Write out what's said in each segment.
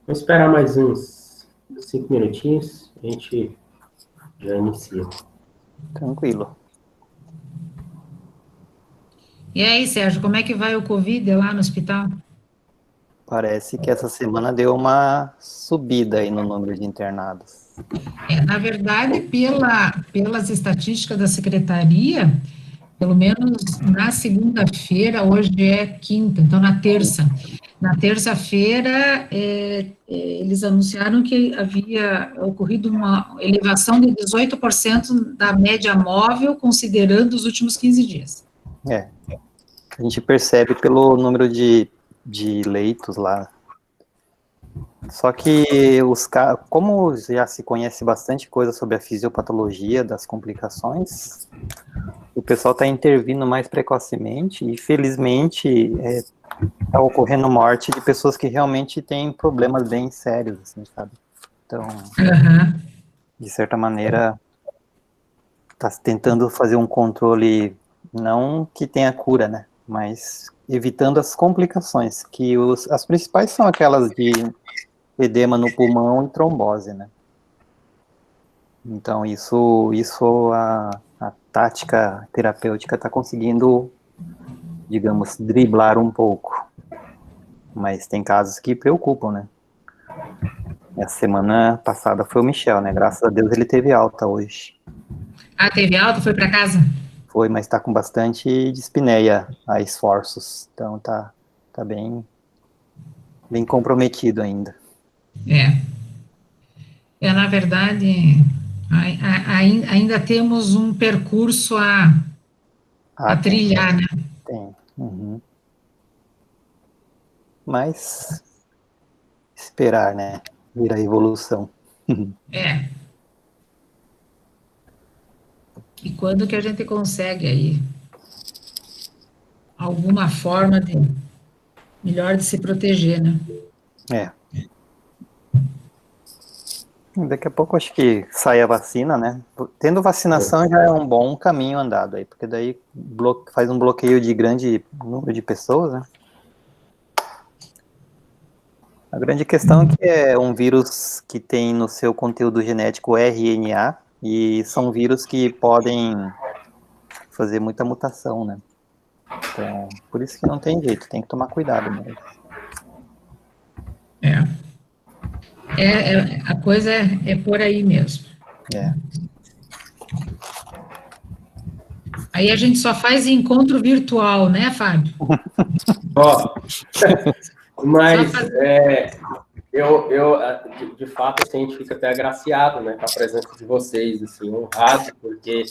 Vamos esperar mais uns 5 minutinhos, a gente já inicia. Tranquilo. E aí, Sérgio, como é que vai o Covid lá no hospital? Parece que essa semana deu uma subida aí no número de internados. Na verdade, pelas estatísticas da secretaria, pelo menos na segunda-feira, hoje é quinta, então na terça-feira, eles anunciaram que havia ocorrido uma elevação de 18% da média móvel, considerando os últimos 15 dias. A gente percebe pelo número de leitos lá. Só que como já se conhece bastante coisa sobre a fisiopatologia das complicações, o pessoal está intervindo mais precocemente e, felizmente, está ocorrendo morte de pessoas que realmente têm problemas bem sérios, assim, sabe? Então, de certa maneira, está tentando fazer um controle, não que tenha cura, né? Mas evitando as complicações, que as principais são aquelas de edema no pulmão e trombose, né? Então, isso a tática terapêutica está conseguindo, digamos, driblar um pouco. Mas tem casos que preocupam, né? Essa semana passada foi o Michel, né? Graças a Deus ele teve alta hoje. Ah, teve alta? Foi para casa? Foi, mas está com bastante dispneia a esforços. Então tá bem comprometido ainda. Na verdade, ainda temos um percurso a trilhar, né? Tem. Uhum. Mas esperar, né? Vir a evolução. E quando que a gente consegue aí alguma forma melhor de se proteger, né? Daqui a pouco acho que sai a vacina, né? Tendo vacinação já é um bom caminho andado aí, porque daí faz um bloqueio de grande número de pessoas, né? A grande questão é que é um vírus que tem no seu conteúdo genético RNA, e são vírus que podem fazer muita mutação, né? Então, por isso que não tem jeito, tem que tomar cuidado mesmo. A coisa é por aí mesmo. Aí a gente só faz encontro virtual, né, Fábio? Mas de fato, assim, a gente fica até agraciado, né, com a presença de vocês, assim, honrado, porque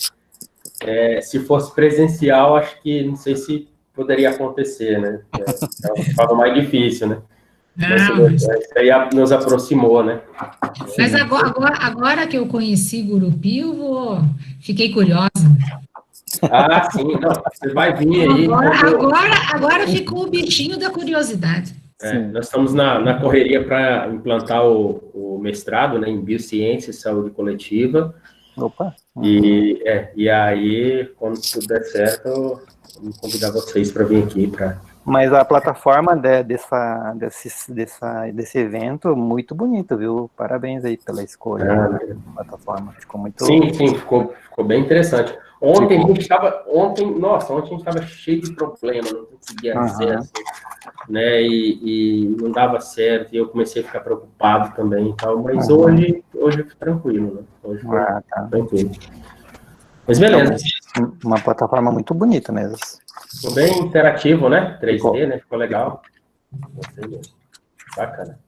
se fosse presencial, acho que não sei se poderia acontecer, né? É uma forma mais difícil, né? Mas aí nos aproximou, né? Mas agora que eu conheci Gurupi, fiquei curiosa. Ah, sim, não, você vai vir aí. Agora ficou o bichinho da curiosidade. Nós estamos na correria para implantar o mestrado, né, em Biociência e Saúde Coletiva. Opa! E aí, quando tudo der certo, eu vou convidar vocês para vir aqui. Mas a plataforma desse evento, muito bonita, viu? Parabéns aí pela escolha da plataforma. Ficou muito... Sim, ficou bem interessante. Ontem a gente estava cheio de problema, não conseguia acesso, né? E não dava certo, e eu comecei a ficar preocupado também e tal, mas hoje eu fico tranquilo, né? Hoje foi tranquilo. Mas beleza. Uma plataforma muito bonita mesmo. Ficou bem interativo, né? 3D, né? Ficou legal. Gostei mesmo. Bacana.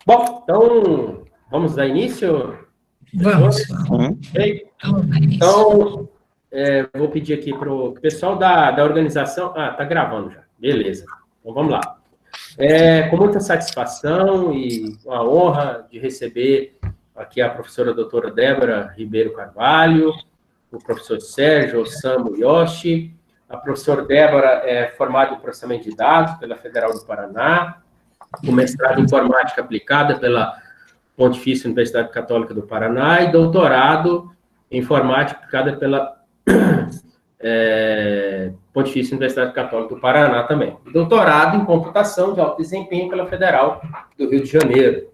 Bom, então, vamos dar início? Vamos. Okay. Então, vou pedir aqui para o pessoal da organização... Ah, tá gravando já. Beleza. Então, vamos lá. Com muita satisfação e com a honra de receber aqui a professora doutora Débora Ribeiro Carvalho, o professor Sérgio Osamu Yoshi. A professora Débora é formada em processamento de dados pela Federal do Paraná, com mestrado em informática aplicada pela Pontifícia Universidade Católica do Paraná e doutorado em informática aplicada pela Pontifícia Universidade Católica do Paraná também. Doutorado em computação de alto desempenho pela Federal do Rio de Janeiro.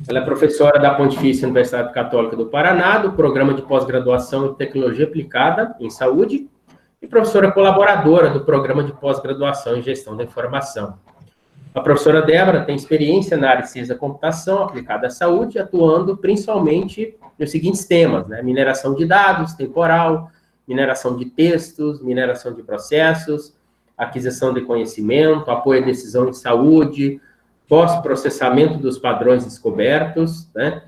Ela é professora da Pontifícia Universidade Católica do Paraná, do Programa de Pós-Graduação em Tecnologia Aplicada em Saúde, e professora colaboradora do Programa de Pós-Graduação em Gestão da Informação. A professora Débora tem experiência na área de ciência da computação aplicada à saúde, atuando principalmente nos seguintes temas, né? Mineração de dados, temporal, mineração de textos, mineração de processos, aquisição de conhecimento, apoio à decisão em saúde, pós-processamento dos padrões descobertos, né?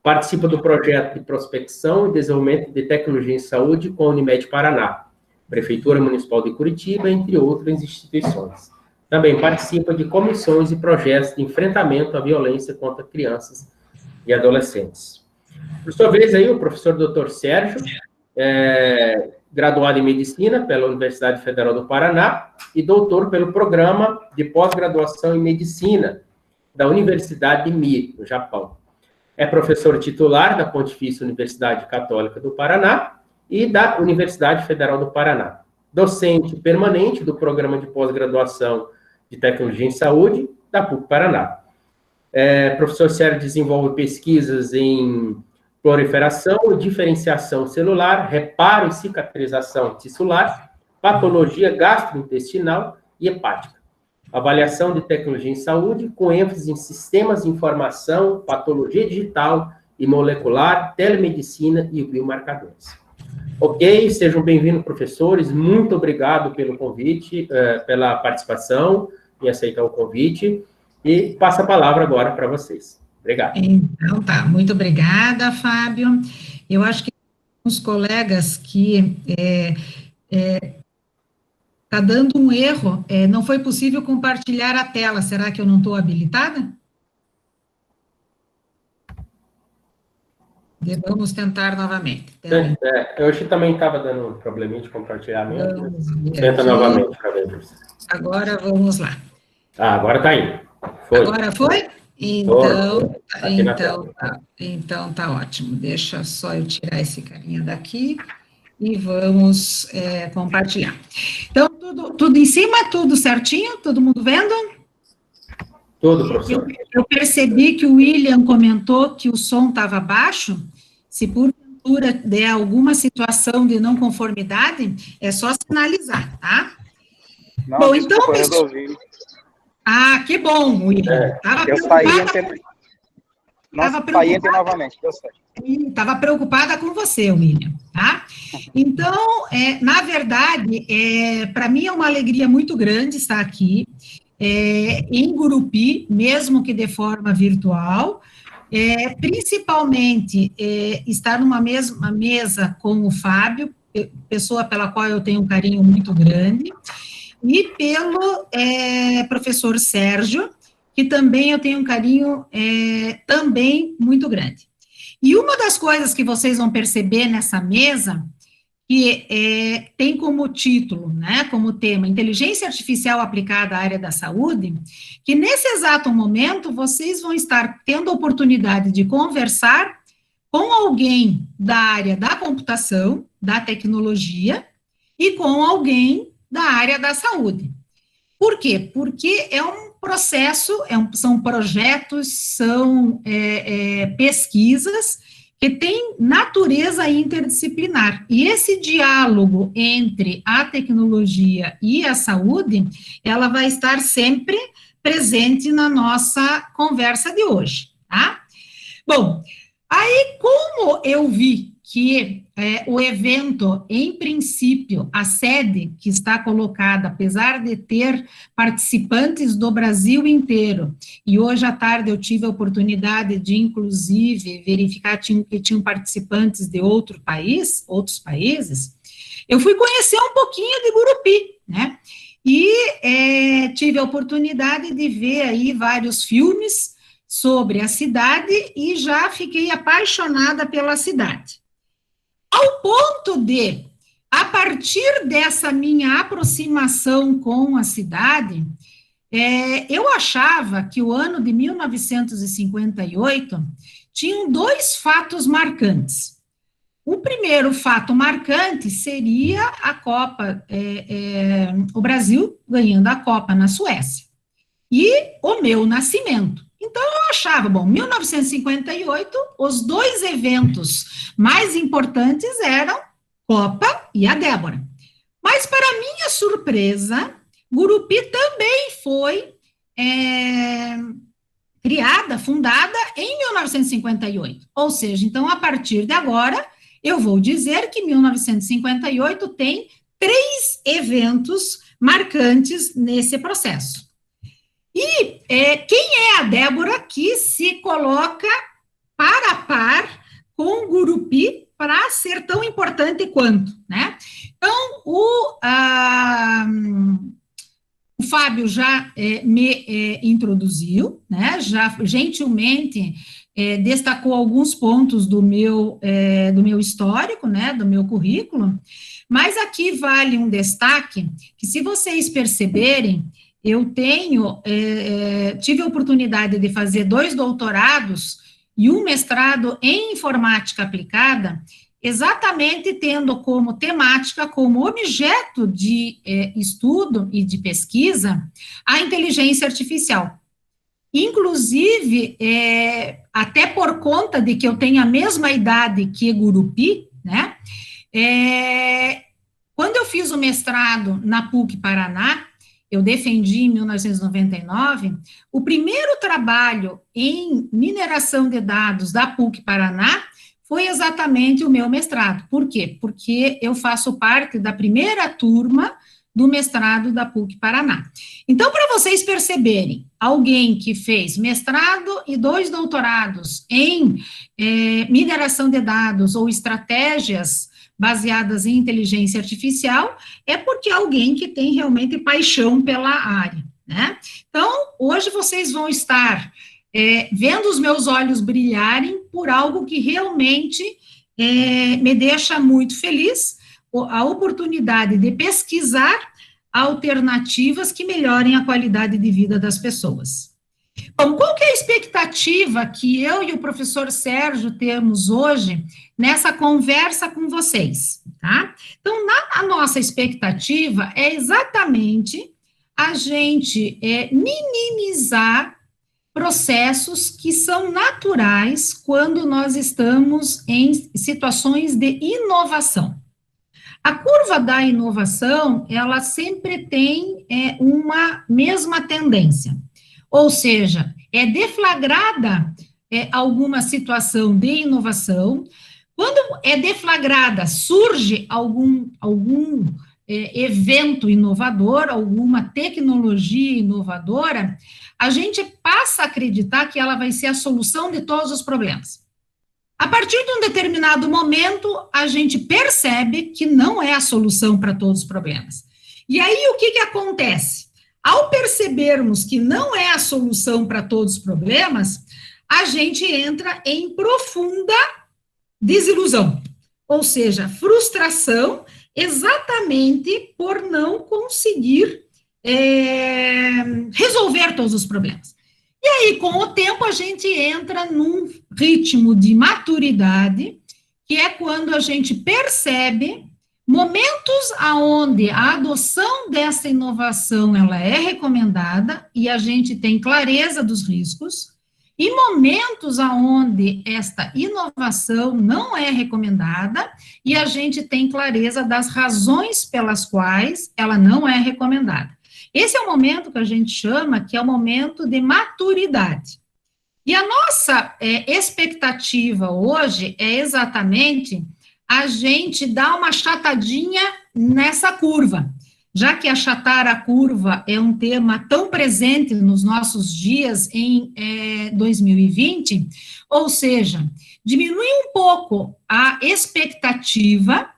Participa do projeto de prospecção e desenvolvimento de tecnologia em saúde com a Unimed Paraná, Prefeitura Municipal de Curitiba, entre outras instituições. Também participa de comissões e projetos de enfrentamento à violência contra crianças e adolescentes. Por sua vez, aí, o professor Dr. Sérgio, graduado em Medicina pela Universidade Federal do Paraná e doutor pelo Programa de Pós-Graduação em Medicina da Universidade de Mie, no Japão. É professor titular da Pontifícia Universidade Católica do Paraná e da Universidade Federal do Paraná. Docente permanente do Programa de Pós-Graduação de Tecnologia em Saúde da PUC Paraná. Professor Sérgio desenvolve pesquisas em proliferação e diferenciação celular, reparo e cicatrização tissular, patologia gastrointestinal e hepática. Avaliação de tecnologia em saúde, com ênfase em sistemas de informação, patologia digital e molecular, telemedicina e biomarcadores. Ok, sejam bem-vindos, professores. Muito obrigado pelo convite, pela participação, em aceitar o convite. E passo a palavra agora para vocês. Obrigado. Então, tá. Muito obrigada, Fábio. Eu acho que os colegas que está dando um erro, não foi possível compartilhar a tela. Será que eu não estou habilitada? Vamos tentar novamente. Eu acho que também estava dando um probleminha de compartilhamento. Tenta novamente para ver. Agora vamos lá. Agora está indo. Foi. Agora foi? Então tá ótimo. Deixa só eu tirar esse carinha daqui e vamos compartilhar. Então, tudo em cima, tudo certinho? Todo mundo vendo? Tudo, professor. Eu percebi que o William comentou que o som estava baixo. Se porventura der alguma situação de não conformidade, é só sinalizar, tá? Não, bom, desculpa, então, eu resolvi. Ah, que bom, William. Eu saí novamente, eu sei. Estava preocupada com você, William, tá? Então, na verdade, para mim é uma alegria muito grande estar aqui, em Gurupi, mesmo que de forma virtual, principalmente estar numa mesma mesa com o Fábio, pessoa pela qual eu tenho um carinho muito grande, e pelo professor Sérgio, que também eu tenho um carinho também muito grande. E uma das coisas que vocês vão perceber nessa mesa, que tem como título, né, como tema, Inteligência Artificial aplicada à área da saúde, que nesse exato momento vocês vão estar tendo a oportunidade de conversar com alguém da área da computação, da tecnologia, e com alguém da área da saúde. Por quê? Porque é um processo, são projetos, são pesquisas que têm natureza interdisciplinar. E esse diálogo entre a tecnologia e a saúde, ela vai estar sempre presente na nossa conversa de hoje, tá? Bom, aí como eu vi que o evento, em princípio, a sede que está colocada, apesar de ter participantes do Brasil inteiro, e hoje à tarde eu tive a oportunidade de, inclusive, verificar que tinham participantes de outros países, eu fui conhecer um pouquinho de Gurupi, né? E tive a oportunidade de ver aí vários filmes sobre a cidade e já fiquei apaixonada pela cidade. Ao ponto de, a partir dessa minha aproximação com a cidade, eu achava que o ano de 1958 tinham dois fatos marcantes. O primeiro fato marcante seria a Copa, o Brasil ganhando a Copa na Suécia. E o meu nascimento. Então, eu achava, bom, 1958, os dois eventos mais importantes eram Copa e a Débora. Mas, para minha surpresa, Gurupi também foi fundada em 1958. Ou seja, então, a partir de agora, eu vou dizer que 1958 tem 3 eventos marcantes nesse processo. E quem é a Débora que se coloca par a par com o Gurupi para ser tão importante quanto, né? Então, o Fábio já me introduziu, né? Já gentilmente destacou alguns pontos do meu histórico, né? Do meu currículo, mas aqui vale um destaque que, se vocês perceberem, eu tive a oportunidade de fazer 2 doutorados e um mestrado em informática aplicada, exatamente tendo como temática, como objeto de estudo e de pesquisa, a inteligência artificial. Inclusive, até por conta de que eu tenho a mesma idade que Gurupi, né? Quando eu fiz o mestrado na PUC Paraná, eu defendi em 1999, o primeiro trabalho em mineração de dados da PUC Paraná foi exatamente o meu mestrado. Por quê? Porque eu faço parte da primeira turma do mestrado da PUC Paraná. Então, para vocês perceberem, alguém que fez mestrado e 2 doutorados em mineração de dados ou estratégias baseadas em inteligência artificial, é porque é alguém que tem realmente paixão pela área, né? Então, hoje vocês vão estar vendo os meus olhos brilharem por algo que realmente me deixa muito feliz, a oportunidade de pesquisar alternativas que melhorem a qualidade de vida das pessoas. Bom, qual que é a expectativa que eu e o professor Sérgio temos hoje nessa conversa com vocês, tá? Então, a nossa expectativa é exatamente a gente minimizar processos que são naturais quando nós estamos em situações de inovação. A curva da inovação, ela sempre tem uma mesma tendência, ou seja, é deflagrada alguma situação de inovação. Quando é deflagrada, surge algum evento inovador, alguma tecnologia inovadora, a gente passa a acreditar que ela vai ser a solução de todos os problemas. A partir de um determinado momento, a gente percebe que não é a solução para todos os problemas. E aí, o que acontece? Ao percebermos que não é a solução para todos os problemas, a gente entra em profunda desilusão, ou seja, frustração, exatamente por não conseguir resolver todos os problemas. E aí, com o tempo, a gente entra num ritmo de maturidade, que é quando a gente percebe momentos aonde a adoção dessa inovação ela é recomendada e a gente tem clareza dos riscos, e momentos aonde esta inovação não é recomendada e a gente tem clareza das razões pelas quais ela não é recomendada. Esse é o momento que a gente chama que é o momento de maturidade. E a nossa expectativa hoje é exatamente a gente dar uma achatadinha nessa curva, já que achatar a curva é um tema tão presente nos nossos dias em 2020, ou seja, diminuir um pouco a expectativa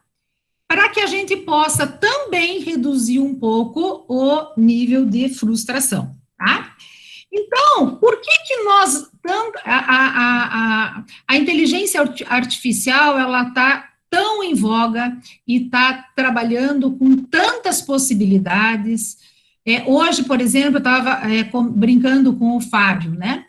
para que a gente possa também reduzir um pouco o nível de frustração, tá? Então, por que nós, a inteligência artificial, ela está tão em voga e está trabalhando com tantas possibilidades? Hoje, por exemplo, eu estava brincando com o Fábio, né?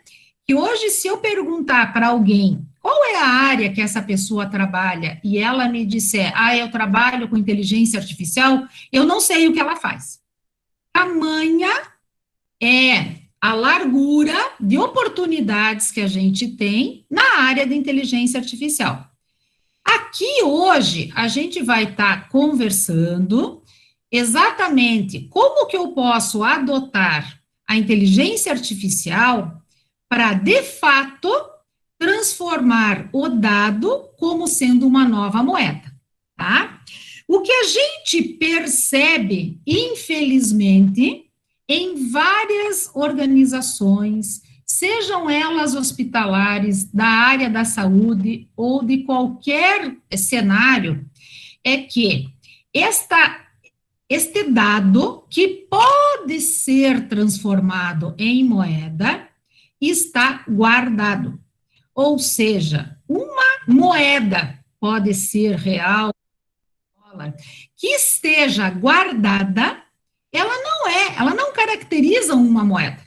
Que hoje, se eu perguntar para alguém qual é a área que essa pessoa trabalha e ela me disser, eu trabalho com inteligência artificial, eu não sei o que ela faz. Tamanha é a largura de oportunidades que a gente tem na área de inteligência artificial. Aqui hoje a gente vai estar conversando exatamente como que eu posso adotar a inteligência artificial para, de fato, transformar o dado como sendo uma nova moeda, tá? O que a gente percebe, infelizmente, em várias organizações, sejam elas hospitalares, da área da saúde ou de qualquer cenário, é que este dado, que pode ser transformado em moeda, está guardado. Ou seja, uma moeda pode ser real, dólar, que esteja guardada, ela não caracteriza uma moeda.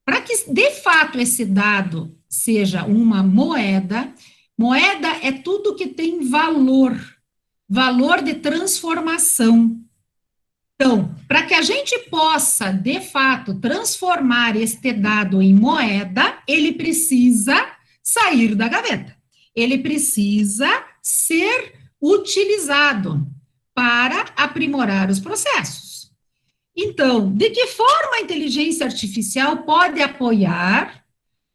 Para que, de fato, esse dado seja uma moeda, moeda é tudo que tem valor, valor de transformação. Então, para que a gente possa, de fato, transformar este dado em moeda, ele precisa sair da gaveta. Ele precisa ser utilizado para aprimorar os processos. Então, de que forma a inteligência artificial pode apoiar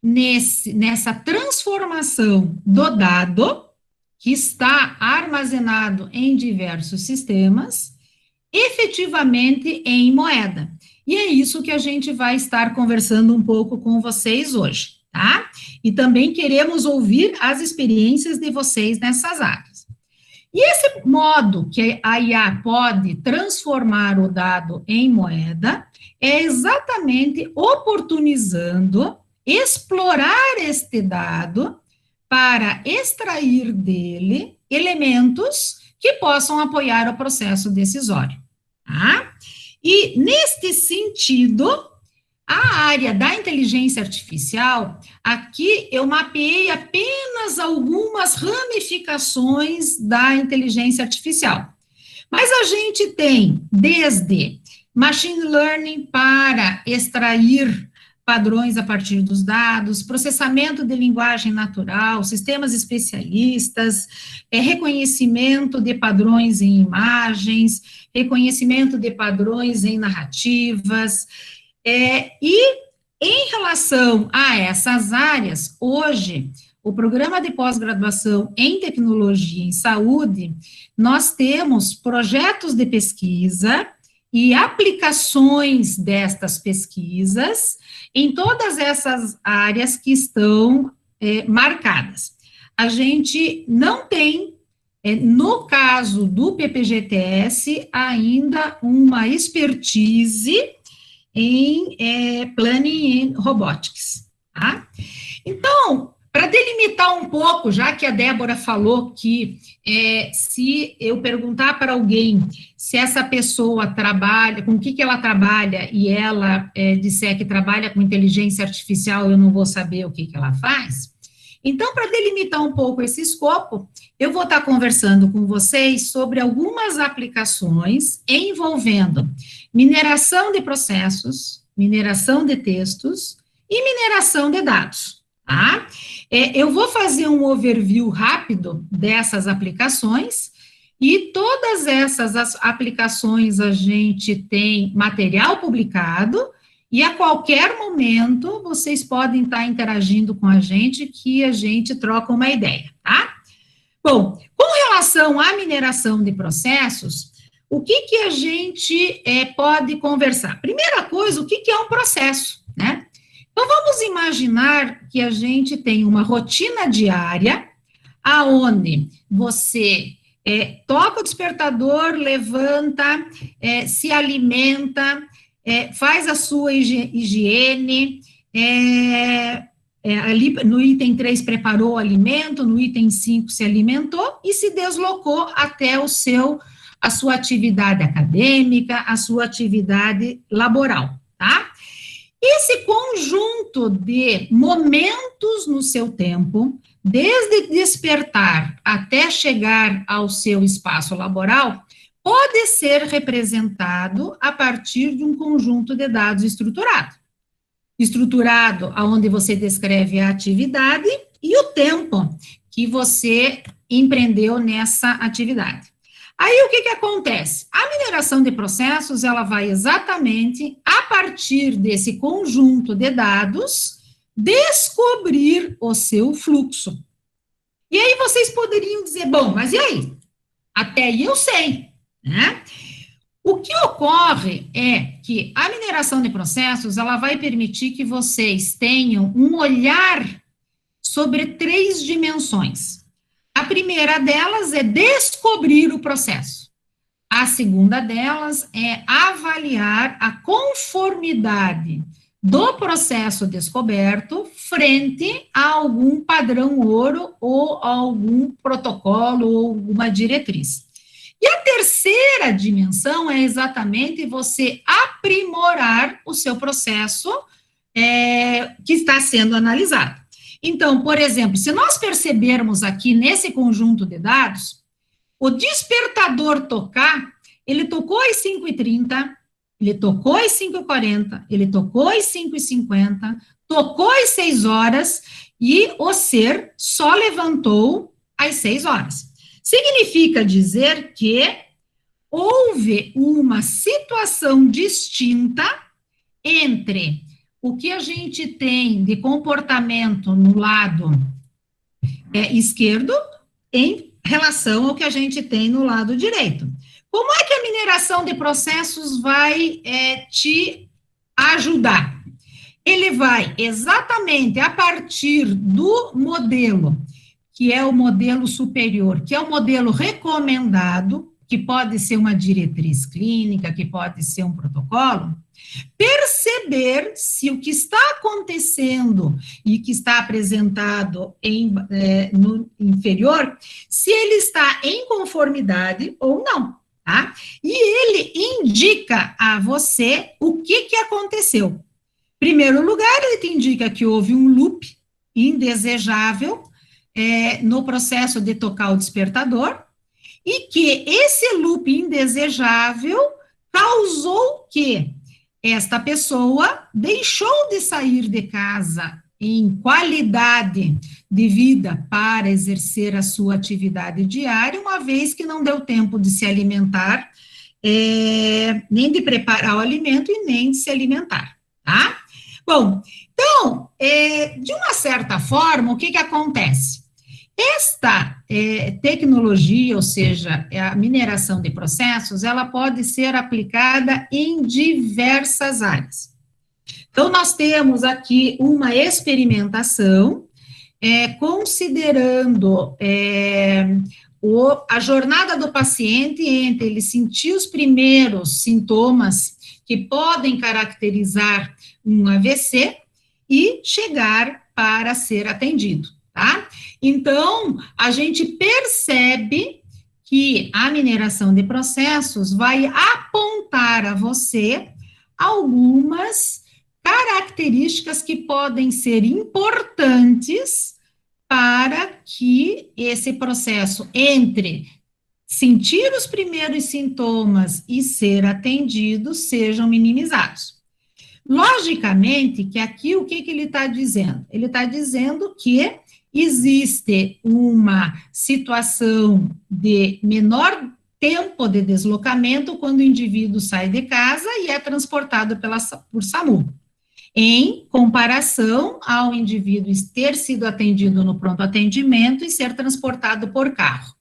nessa transformação do dado, que está armazenado em diversos sistemas, efetivamente em moeda? E é isso que a gente vai estar conversando um pouco com vocês hoje, tá? E também queremos ouvir as experiências de vocês nessas áreas. E esse modo que a IA pode transformar o dado em moeda é exatamente oportunizando explorar este dado para extrair dele elementos que possam apoiar o processo decisório, tá? E, neste sentido, a área da inteligência artificial, aqui eu mapeei apenas algumas ramificações da inteligência artificial. Mas a gente tem desde machine learning para extrair padrões a partir dos dados, processamento de linguagem natural, sistemas especialistas, reconhecimento de padrões em imagens, reconhecimento de padrões em narrativas, e em relação a essas áreas, hoje, o programa de pós-graduação em tecnologia em saúde, nós temos projetos de pesquisa e aplicações destas pesquisas em todas essas áreas que estão marcadas. A gente não tem, no caso do PPGTS, ainda uma expertise em Planning and Robotics, tá? Então, para delimitar um pouco, já que a Débora falou que se eu perguntar para alguém se essa pessoa trabalha, com o que ela trabalha, e ela disser que trabalha com inteligência artificial, eu não vou saber o que ela faz. Então, para delimitar um pouco esse escopo, eu vou estar conversando com vocês sobre algumas aplicações envolvendo mineração de processos, mineração de textos e mineração de dados, tá? Eu vou fazer um overview rápido dessas aplicações, e todas essas aplicações a gente tem material publicado, e a qualquer momento vocês podem estar interagindo com a gente, que a gente troca uma ideia, tá? Bom, com relação à mineração de processos, o que a gente pode conversar? Primeira coisa, o que é um processo, né? Então, vamos imaginar que a gente tem uma rotina diária, aonde você toca o despertador, levanta, se alimenta, faz a sua higiene, ali no item 3 preparou o alimento, no item 5 se alimentou e se deslocou até a sua atividade acadêmica, a sua atividade laboral, tá? Esse conjunto de momentos no seu tempo, desde despertar até chegar ao seu espaço laboral, pode ser representado a partir de um conjunto de dados estruturado, estruturado onde você descreve a atividade e o tempo que você empreendeu nessa atividade. Aí, o que acontece? A mineração de processos, ela vai exatamente, a partir desse conjunto de dados, descobrir o seu fluxo. E aí, vocês poderiam dizer, bom, mas e aí? Até aí eu sei, né? O que ocorre é que a mineração de processos, ela vai permitir que vocês tenham um olhar sobre 3 dimensões. A primeira delas é descobrir o processo. A segunda delas é avaliar a conformidade do processo descoberto frente a algum padrão ouro ou algum protocolo ou alguma diretriz. E a terceira dimensão é exatamente você aprimorar o seu processo que está sendo analisado. Então, por exemplo, se nós percebermos aqui nesse conjunto de dados, o despertador tocar, ele tocou às 5h30, ele tocou às 5h40, ele tocou às 5h50, tocou às 6 horas e o ser só levantou às 6 horas. Significa dizer que houve uma situação distinta entre o que a gente tem de comportamento no lado esquerdo em relação ao que a gente tem no lado direito. Como é que a mineração de processos vai te ajudar? Ele vai exatamente a partir do modelo, que é o modelo superior, que é o modelo recomendado, que pode ser uma diretriz clínica, que pode ser um protocolo, perceber se o que está acontecendo e que está apresentado no inferior, se ele está em conformidade ou não, tá? E ele indica a você o que aconteceu. Em primeiro lugar, ele te indica que houve um loop indesejável no processo de tocar o despertador e que esse loop indesejável causou que esta pessoa deixou de sair de casa em qualidade de vida para exercer a sua atividade diária, uma vez que não deu tempo de se alimentar, nem de preparar o alimento e nem de se alimentar, tá? Bom, então, de uma certa forma, o que acontece? Esta tecnologia, ou seja, a mineração de processos, ela pode ser aplicada em diversas áreas. Então, nós temos aqui uma experimentação, considerando a jornada do paciente entre ele sentir os primeiros sintomas que podem caracterizar um AVC e chegar para ser atendido, tá? Então, a gente percebe que a mineração de processos vai apontar a você algumas características que podem ser importantes para que esse processo entre sentir os primeiros sintomas e ser atendido sejam minimizados. Logicamente que aqui o que ele está dizendo? Ele está dizendo que existe uma situação de menor tempo de deslocamento quando o indivíduo sai de casa e é transportado por SAMU, em comparação ao indivíduo ter sido atendido no pronto atendimento e ser transportado por carro.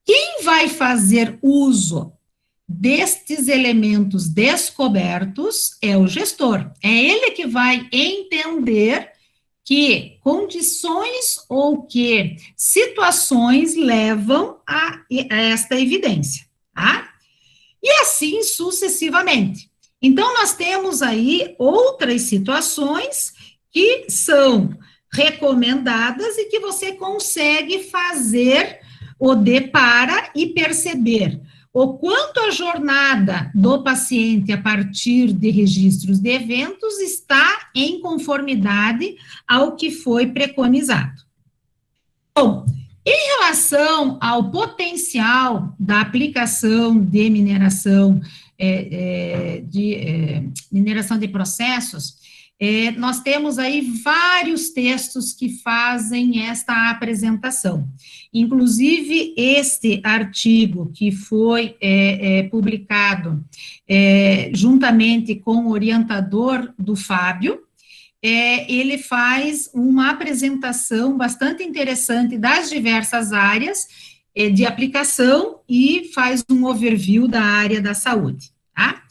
Quem vai fazer uso destes elementos descobertos é o gestor. É ele que vai entender que condições ou que situações levam a esta evidência, tá? E assim sucessivamente. Então, nós temos aí outras situações que são recomendadas e que você consegue fazer o depara e perceber o quanto a jornada do paciente a partir de registros de eventos está em conformidade ao que foi preconizado. Bom, em relação ao potencial da aplicação de mineração de processos, nós temos aí vários textos que fazem esta apresentação. Inclusive, este artigo que foi publicado juntamente com o orientador do Fábio, ele faz uma apresentação bastante interessante das diversas áreas de aplicação e faz um overview da área da saúde, tá?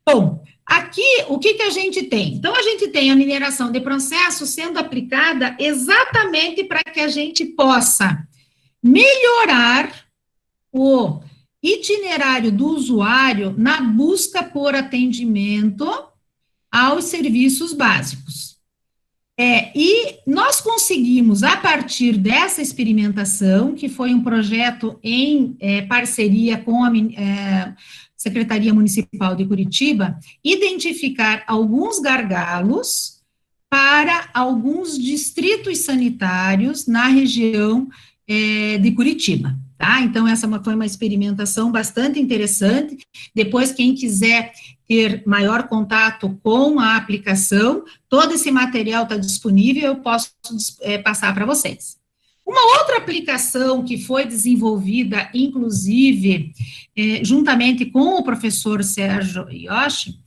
Bom, aqui, o que a gente tem? Então, a gente tem a mineração de processos sendo aplicada exatamente para que a gente possa melhorar o itinerário do usuário na busca por atendimento aos serviços básicos. E nós conseguimos, a partir dessa experimentação, que foi um projeto em parceria com a Secretaria Municipal de Curitiba, identificar alguns gargalos para alguns distritos sanitários na região de Curitiba, tá? Então, essa foi uma experimentação bastante interessante. Depois, quem quiser ter maior contato com a aplicação, todo esse material está disponível, eu posso passar para vocês. Uma outra aplicação que foi desenvolvida, inclusive, juntamente com o professor Sérgio Yoshi,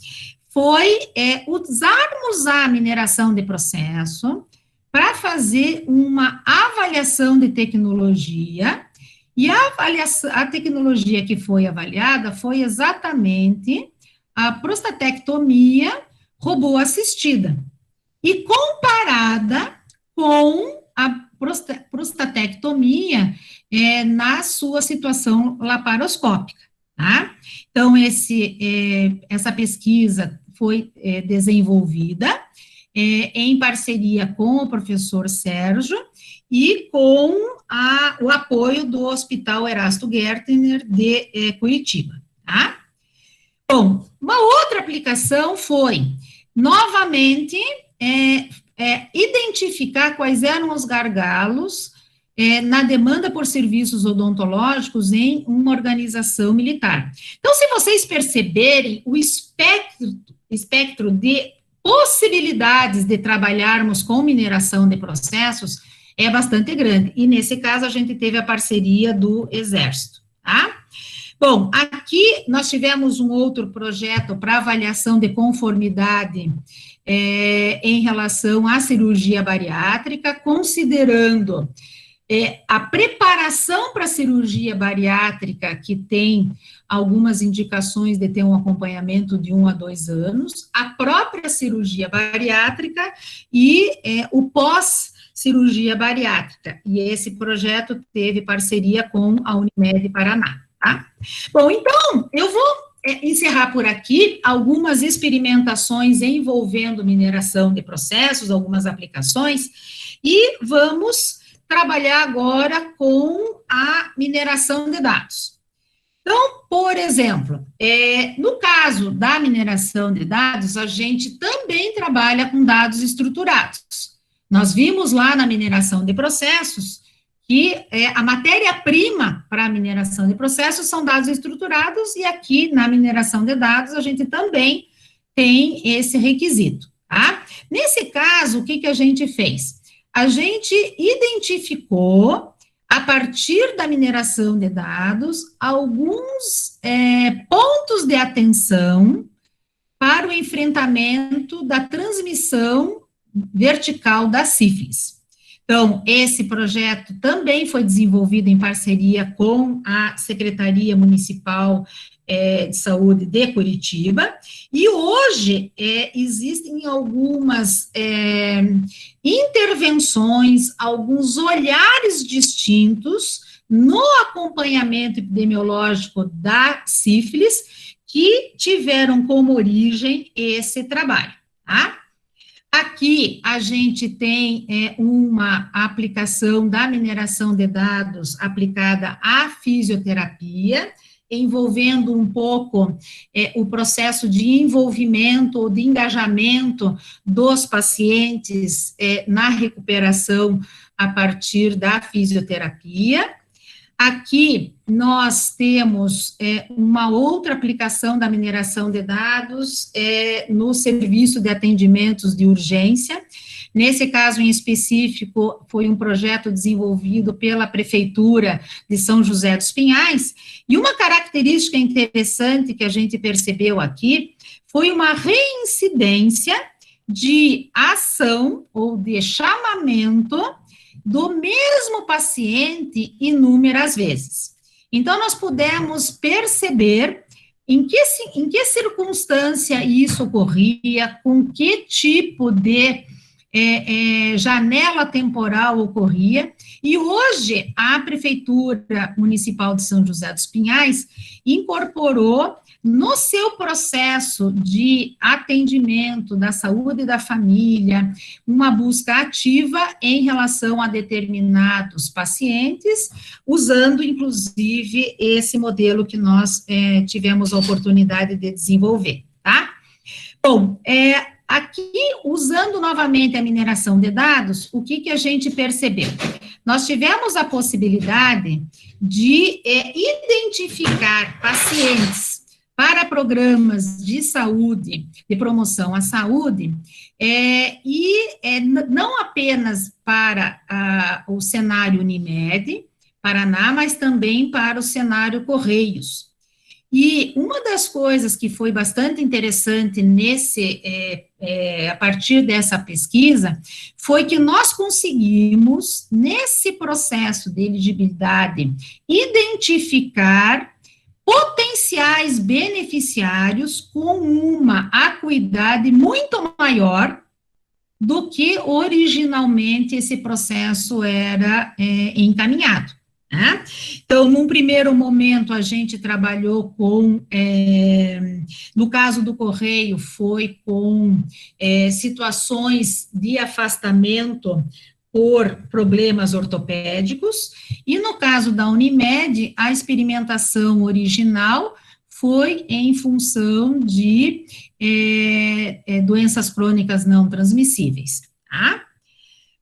foi usarmos a mineração de processo para fazer uma avaliação de tecnologia, e a tecnologia que foi avaliada foi exatamente a prostatectomia robô assistida, e comparada com a prostatectomia na sua situação laparoscópica, tá? Então, essa pesquisa foi desenvolvida em parceria com o professor Sérgio e com o apoio do Hospital Erasto Gertner de Curitiba, tá? Bom, uma outra aplicação foi, novamente, identificar quais eram os gargalos na demanda por serviços odontológicos em uma organização militar. Então, se vocês perceberem, o espectro de possibilidades de trabalharmos com mineração de processos é bastante grande, e nesse caso a gente teve a parceria do Exército, tá? Bom, aqui nós tivemos um outro projeto para avaliação de conformidade em relação à cirurgia bariátrica, considerando a preparação para a cirurgia bariátrica, que tem algumas indicações de ter um acompanhamento de 1 a 2 anos, a própria cirurgia bariátrica e o pós-cirurgia bariátrica. E esse projeto teve parceria com a Unimed Paraná, tá? Bom, então, eu vou encerrar por aqui algumas experimentações envolvendo mineração de processos, algumas aplicações, e vamos trabalhar agora com a mineração de dados. Então, por exemplo, no caso da mineração de dados, a gente também trabalha com dados estruturados. Nós vimos lá na mineração de processos que a matéria-prima para a mineração de processos são dados estruturados, e aqui na mineração de dados a gente também tem esse requisito, tá? Nesse caso, o que a gente fez? A gente identificou, a partir da mineração de dados, alguns pontos de atenção para o enfrentamento da transmissão vertical da sífilis. Então, esse projeto também foi desenvolvido em parceria com a Secretaria Municipal de Saúde de Curitiba, e hoje existem algumas intervenções, alguns olhares distintos no acompanhamento epidemiológico da sífilis que tiveram como origem esse trabalho, tá? Aqui a gente tem uma aplicação da mineração de dados aplicada à fisioterapia, envolvendo um pouco o processo de envolvimento ou de engajamento dos pacientes na recuperação a partir da fisioterapia. Aqui nós temos uma outra aplicação da mineração de dados no serviço de atendimentos de urgência. Nesse caso em específico, foi um projeto desenvolvido pela Prefeitura de São José dos Pinhais, e uma característica interessante que a gente percebeu aqui foi uma reincidência de ação ou de chamamento do mesmo paciente inúmeras vezes. Então, nós pudemos perceber em que circunstância isso ocorria, com que tipo de janela temporal ocorria, e hoje a Prefeitura Municipal de São José dos Pinhais incorporou no seu processo de atendimento da saúde da família, uma busca ativa em relação a determinados pacientes, usando, inclusive, esse modelo que nós tivemos a oportunidade de desenvolver, tá? Bom, aqui, usando novamente a mineração de dados, o que a gente percebeu? Nós tivemos a possibilidade de identificar pacientes para programas de saúde, de promoção à saúde, não apenas para o cenário Unimed, Paraná, mas também para o cenário Correios. E uma das coisas que foi bastante interessante a partir dessa pesquisa, foi que nós conseguimos, nesse processo de elegibilidade, identificar potenciais beneficiários com uma acuidade muito maior do que originalmente esse processo era encaminhado. Né? Então, num primeiro momento, a gente trabalhou com, no caso do Correio, foi com situações de afastamento por problemas ortopédicos, e no caso da Unimed, a experimentação original foi em função de doenças crônicas não transmissíveis, tá?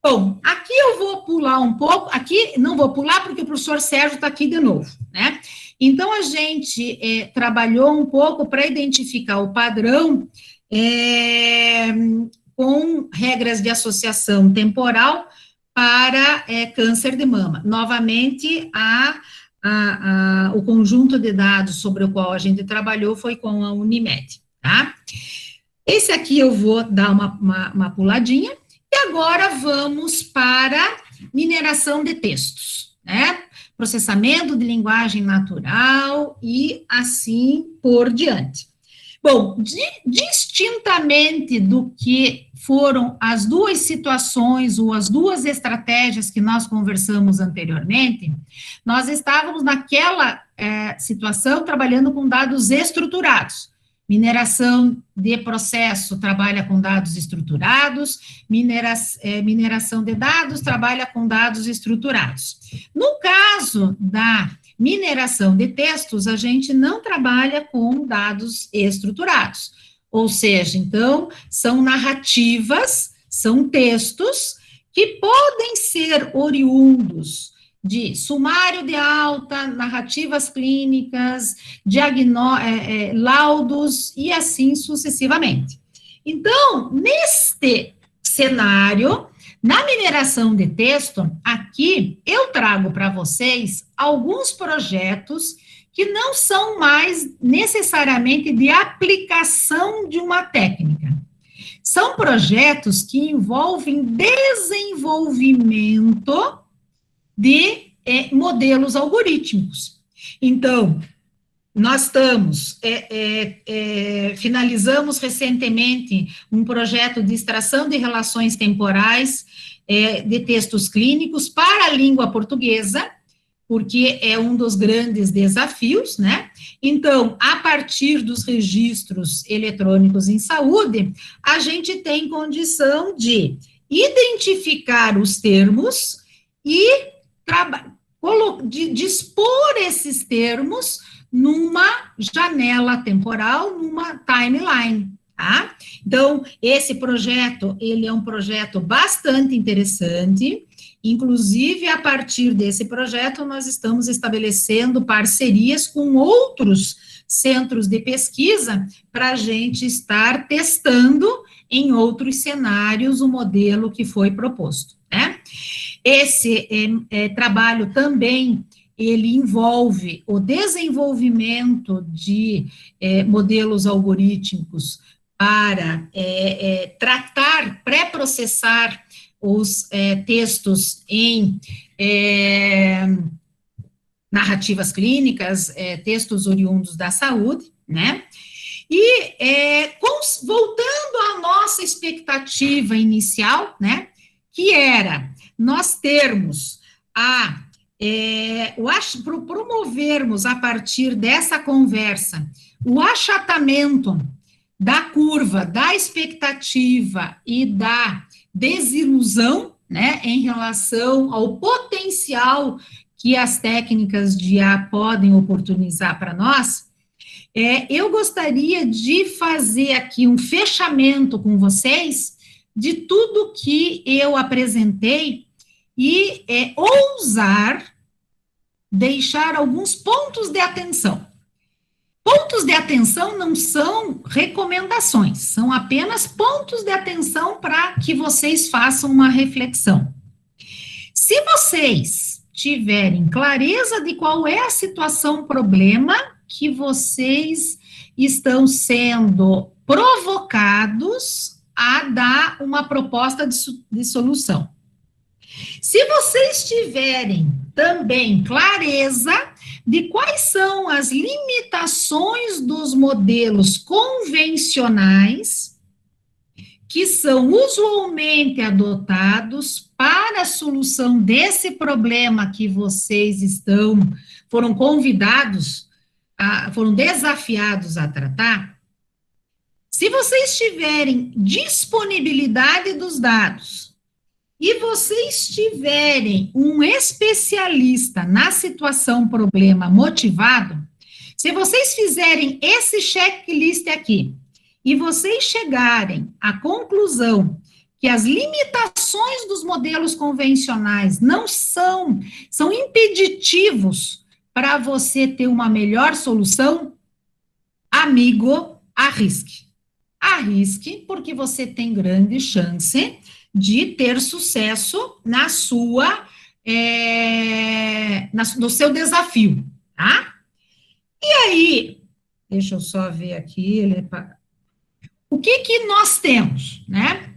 Bom, aqui eu vou pular um pouco, aqui não vou pular porque o professor Sérgio está aqui de novo, né? Então, a gente trabalhou um pouco para identificar o padrão com regras de associação temporal para câncer de mama. Novamente, o conjunto de dados sobre o qual a gente trabalhou foi com a Unimed, tá? Esse aqui eu vou dar uma puladinha, e agora vamos para mineração de textos, né? Processamento de linguagem natural e assim por diante. Bom, distintamente do que foram as duas situações ou as duas estratégias que nós conversamos anteriormente, nós estávamos naquela situação trabalhando com dados estruturados. Mineração de processo trabalha com dados estruturados, mineração de dados trabalha com dados estruturados. No caso da mineração de textos, a gente não trabalha com dados estruturados, ou seja, então, são narrativas, são textos que podem ser oriundos de sumário de alta, narrativas clínicas, laudos e assim sucessivamente. Então, neste cenário, na mineração de texto, aqui eu trago para vocês alguns projetos que não são mais necessariamente de aplicação de uma técnica. São projetos que envolvem desenvolvimento de modelos algorítmicos. Então, nós estamos, finalizamos recentemente um projeto de extração de relações temporais de textos clínicos para a língua portuguesa, porque é um dos grandes desafios, né? Então, a partir dos registros eletrônicos em saúde, a gente tem condição de identificar os termos e dispor esses termos numa janela temporal, numa timeline, tá? Então, esse projeto, ele é um projeto bastante interessante, Inclusive, a partir desse projeto, nós estamos estabelecendo parcerias com outros centros de pesquisa para a gente estar testando em outros cenários o modelo que foi proposto, né? Esse trabalho também, ele envolve o desenvolvimento de modelos algorítmicos para tratar, pré-processar os textos em narrativas clínicas, textos oriundos da saúde, né? E voltando à nossa expectativa inicial, né? Que era nós termos promovermos a partir dessa conversa o achatamento da curva, da expectativa e da desilusão, né, em relação ao potencial que as técnicas de IA podem oportunizar para nós. Eu gostaria de fazer aqui um fechamento com vocês de tudo que eu apresentei e ousar deixar alguns pontos de atenção. Pontos de atenção não são recomendações, são apenas pontos de atenção para que vocês façam uma reflexão. Se vocês tiverem clareza de qual é a situação, problema que vocês estão sendo provocados a dar uma proposta de solução. Se vocês tiverem também clareza de quais são as limitações dos modelos convencionais que são usualmente adotados para a solução desse problema que vocês foram convidados, foram desafiados a tratar, se vocês tiverem disponibilidade dos dados, e vocês tiverem um especialista na situação problema motivado, se vocês fizerem esse checklist aqui, e vocês chegarem à conclusão que as limitações dos modelos convencionais não são impeditivos para você ter uma melhor solução, amigo, arrisque. Arrisque, porque você tem grande chance de ter sucesso no seu desafio, tá? E aí, deixa eu só ver aqui, o que nós temos, né?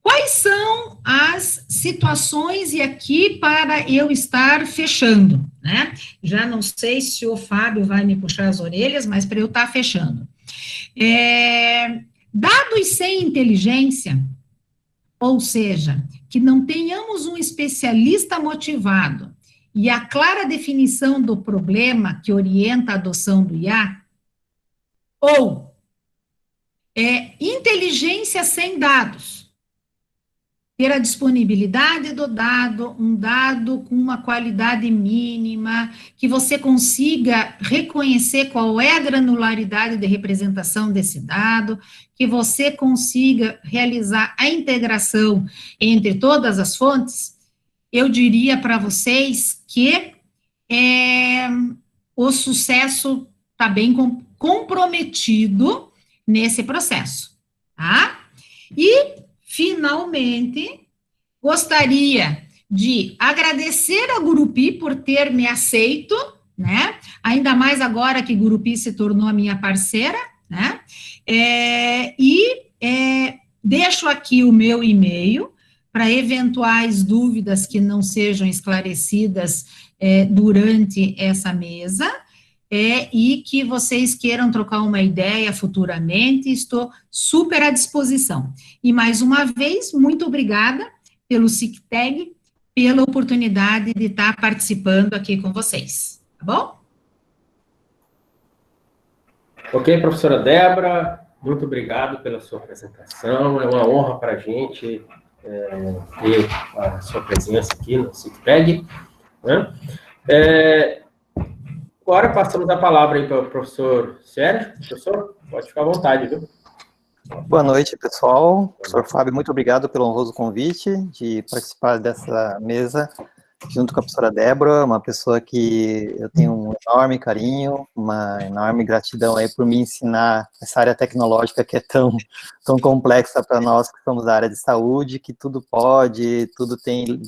Quais são as situações, e aqui para eu estar fechando, né? Já não sei se o Fábio vai me puxar as orelhas, mas para eu estar fechando. Dados sem inteligência, ou seja, que não tenhamos um especialista motivado e a clara definição do problema que orienta a adoção do IA, ou inteligência sem dados, ter a disponibilidade do dado, um dado com uma qualidade mínima, que você consiga reconhecer qual é a granularidade de representação desse dado, que você consiga realizar a integração entre todas as fontes, eu diria para vocês que o sucesso está bem comprometido nesse processo, tá? E, finalmente, gostaria de agradecer a Gurupi por ter me aceito, né? Ainda mais agora que Gurupi se tornou a minha parceira, né? Deixo aqui o meu e-mail para eventuais dúvidas que não sejam esclarecidas durante essa mesa, e que vocês queiram trocar uma ideia futuramente, estou super à disposição. E, mais uma vez, muito obrigada pelo SICTEG, pela oportunidade de estar participando aqui com vocês, tá bom? Ok, professora Débora, muito obrigado pela sua apresentação, é uma honra para a gente ter a sua presença aqui no SICTEG, né? Agora passamos a palavra aí para o professor Sérgio. Professor, pode ficar à vontade, viu? Boa noite, pessoal. Professor Fábio, muito obrigado pelo honroso convite de participar dessa mesa, junto com a professora Débora, uma pessoa que eu tenho um enorme carinho, uma enorme gratidão aí por me ensinar essa área tecnológica que é tão complexa para nós que somos da área de saúde, que tudo pode, tudo tem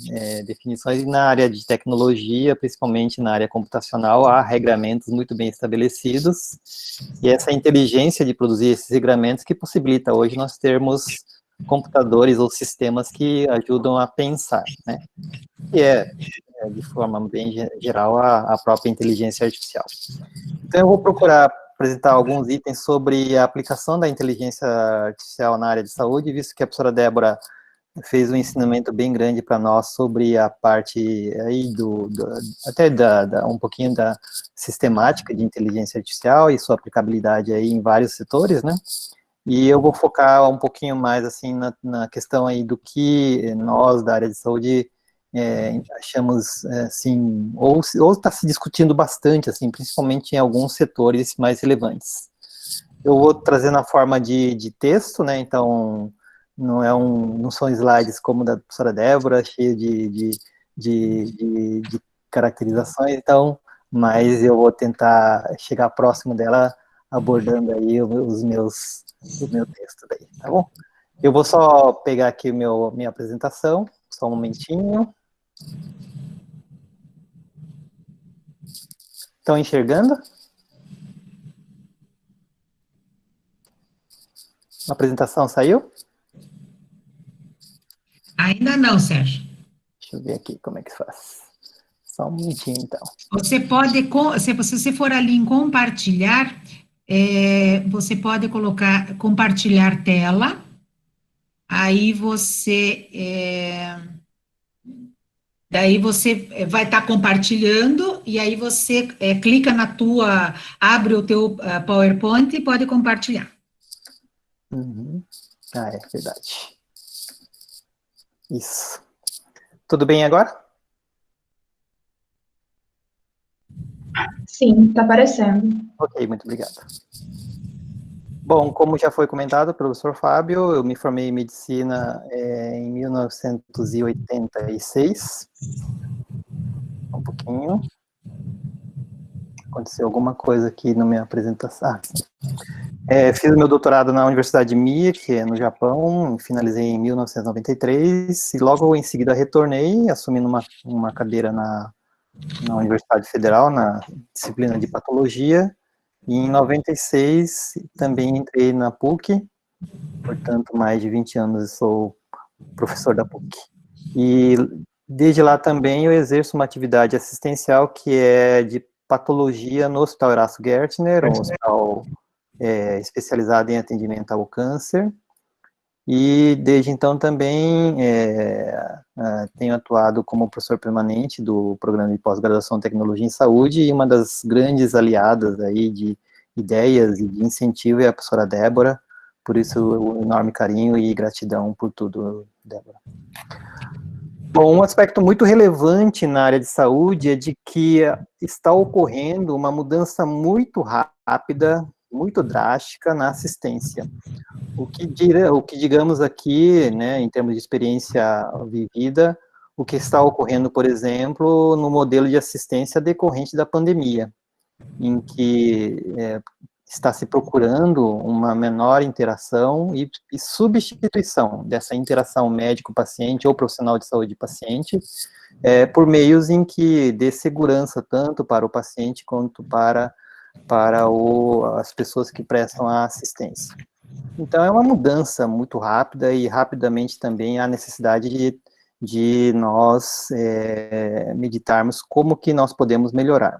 definições, e na área de tecnologia, principalmente na área computacional, há regramentos muito bem estabelecidos, e essa inteligência de produzir esses regramentos que possibilita hoje nós termos computadores ou sistemas que ajudam a pensar, né? Que de forma bem geral, a própria inteligência artificial. Então, eu vou procurar apresentar alguns itens sobre a aplicação da inteligência artificial na área de saúde, visto que a professora Débora fez um ensinamento bem grande para nós sobre a parte aí um pouquinho da sistemática de inteligência artificial e sua aplicabilidade aí em vários setores, né? E eu vou focar um pouquinho mais, assim, na questão aí do que nós, da área de saúde, achamos, assim, ou está se discutindo bastante, assim, principalmente em alguns setores mais relevantes. Eu vou trazer na forma de texto, né, então, não são slides como o da professora Débora, cheio de caracterizações, então, mas eu vou tentar chegar próximo dela, abordando aí o meu texto daí, tá bom? Eu vou só pegar aqui minha apresentação, só um momentinho. Estão enxergando? A apresentação saiu? Ainda não, Sérgio. Deixa eu ver aqui como é que faz. Só um minutinho, então. Você pode, se você for ali em compartilhar, você pode colocar compartilhar tela, aí daí você vai estar compartilhando, e aí você clica abre o teu PowerPoint e pode compartilhar. Uhum. Ah, é verdade. Isso. Tudo bem agora? Sim, está aparecendo. Ok, muito obrigado. Bom, como já foi comentado pelo professor Fábio, eu me formei em medicina em 1986. Um pouquinho. Aconteceu alguma coisa aqui na minha apresentação. Fiz meu doutorado na Universidade de Mie, que é no Japão, finalizei em 1993, e logo em seguida retornei, assumindo uma cadeira na Universidade Federal, na disciplina de patologia, e em 96 também entrei na PUC, portanto, mais de 20 anos eu sou professor da PUC. E desde lá também eu exerço uma atividade assistencial que é de patologia no Hospital Erasto Gertner, um hospital especializado em atendimento ao câncer, e desde então também tenho atuado como professor permanente do programa de pós-graduação em Tecnologia em Saúde, e uma das grandes aliadas aí de ideias e de incentivo é a professora Débora, por isso o enorme carinho e gratidão por tudo, Débora. Bom, um aspecto muito relevante na área de saúde é de que está ocorrendo uma mudança muito rápida, muito drástica na assistência. O que digamos aqui, né, em termos de experiência vivida, o que está ocorrendo, por exemplo, no modelo de assistência decorrente da pandemia, em que está se procurando uma menor interação e substituição dessa interação médico-paciente ou profissional de saúde-paciente por meios em que dê segurança tanto para o paciente quanto para as pessoas que prestam a assistência. Então, é uma mudança muito rápida e rapidamente também há necessidade de nós meditarmos como que nós podemos melhorar.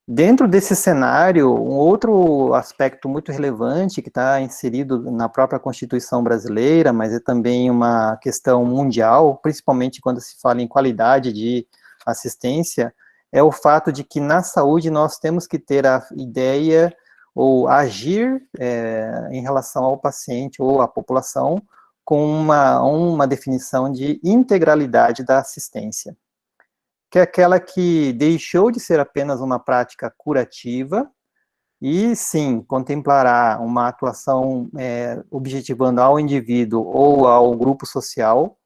Dentro desse cenário, um outro aspecto muito relevante que está inserido na própria Constituição brasileira, mas é também uma questão mundial, principalmente quando se fala em qualidade de assistência, é o fato de que na saúde nós temos que ter a ideia ou agir em relação ao paciente ou à população com uma definição de integralidade da assistência, que é aquela que deixou de ser apenas uma prática curativa E, sim, contemplará uma atuação objetivando ao indivíduo ou ao grupo social,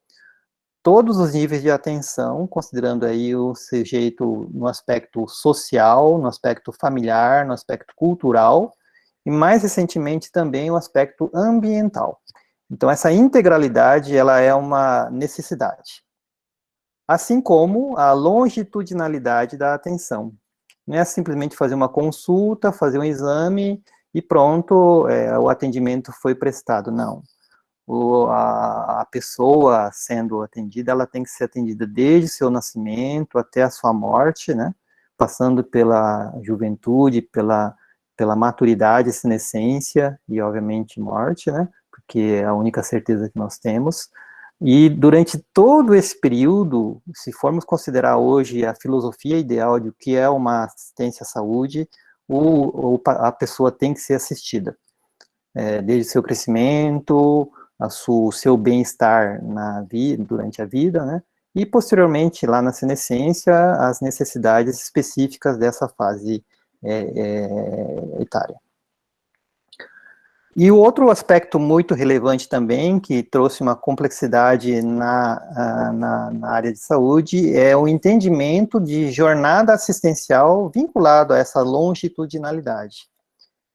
todos os níveis de atenção, considerando aí o sujeito no aspecto social, no aspecto familiar, no aspecto cultural, e mais recentemente também o aspecto ambiental. Então, essa integralidade, ela é uma necessidade. Assim como a longitudinalidade da atenção. Não é simplesmente fazer uma consulta, fazer um exame e pronto, o atendimento foi prestado. Não. A pessoa sendo atendida, ela tem que ser atendida desde seu nascimento até a sua morte, né? Passando pela juventude, pela maturidade, senescência e, obviamente, morte, né? Porque é a única certeza que nós temos. E durante todo esse período, se formos considerar hoje a filosofia ideal de o que é uma assistência à saúde, a pessoa tem que ser assistida. Desde seu crescimento, o seu bem-estar durante a vida, né? E posteriormente, lá na senescência, as necessidades específicas dessa fase etária. E o outro aspecto muito relevante também, que trouxe uma complexidade na área de saúde, é o entendimento de jornada assistencial vinculado a essa longitudinalidade.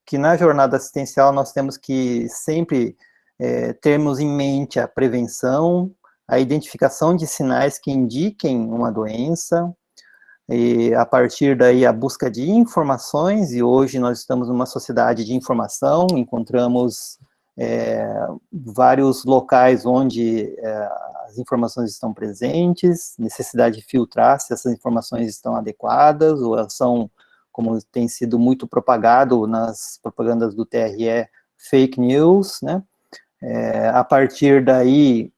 Que na jornada assistencial nós temos que sempre termos em mente a prevenção, a identificação de sinais que indiquem uma doença, e a partir daí a busca de informações, e hoje nós estamos numa sociedade de informação, encontramos vários locais onde as informações estão presentes, necessidade de filtrar se essas informações estão adequadas, ou elas são, como tem sido muito propagado nas propagandas do TRE, fake news, né? A partir daí,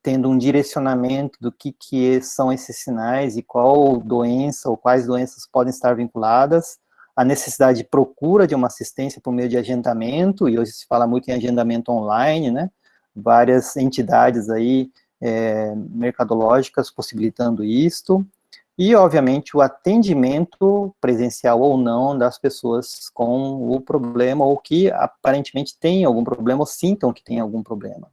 tendo um direcionamento do que são esses sinais e qual doença ou quais doenças podem estar vinculadas, a necessidade de procura de uma assistência por meio de agendamento, e hoje se fala muito em agendamento online, né? Várias entidades aí mercadológicas possibilitando isto, e, obviamente, o atendimento presencial ou não das pessoas com o problema, ou que aparentemente têm algum problema, ou sintam que têm algum problema.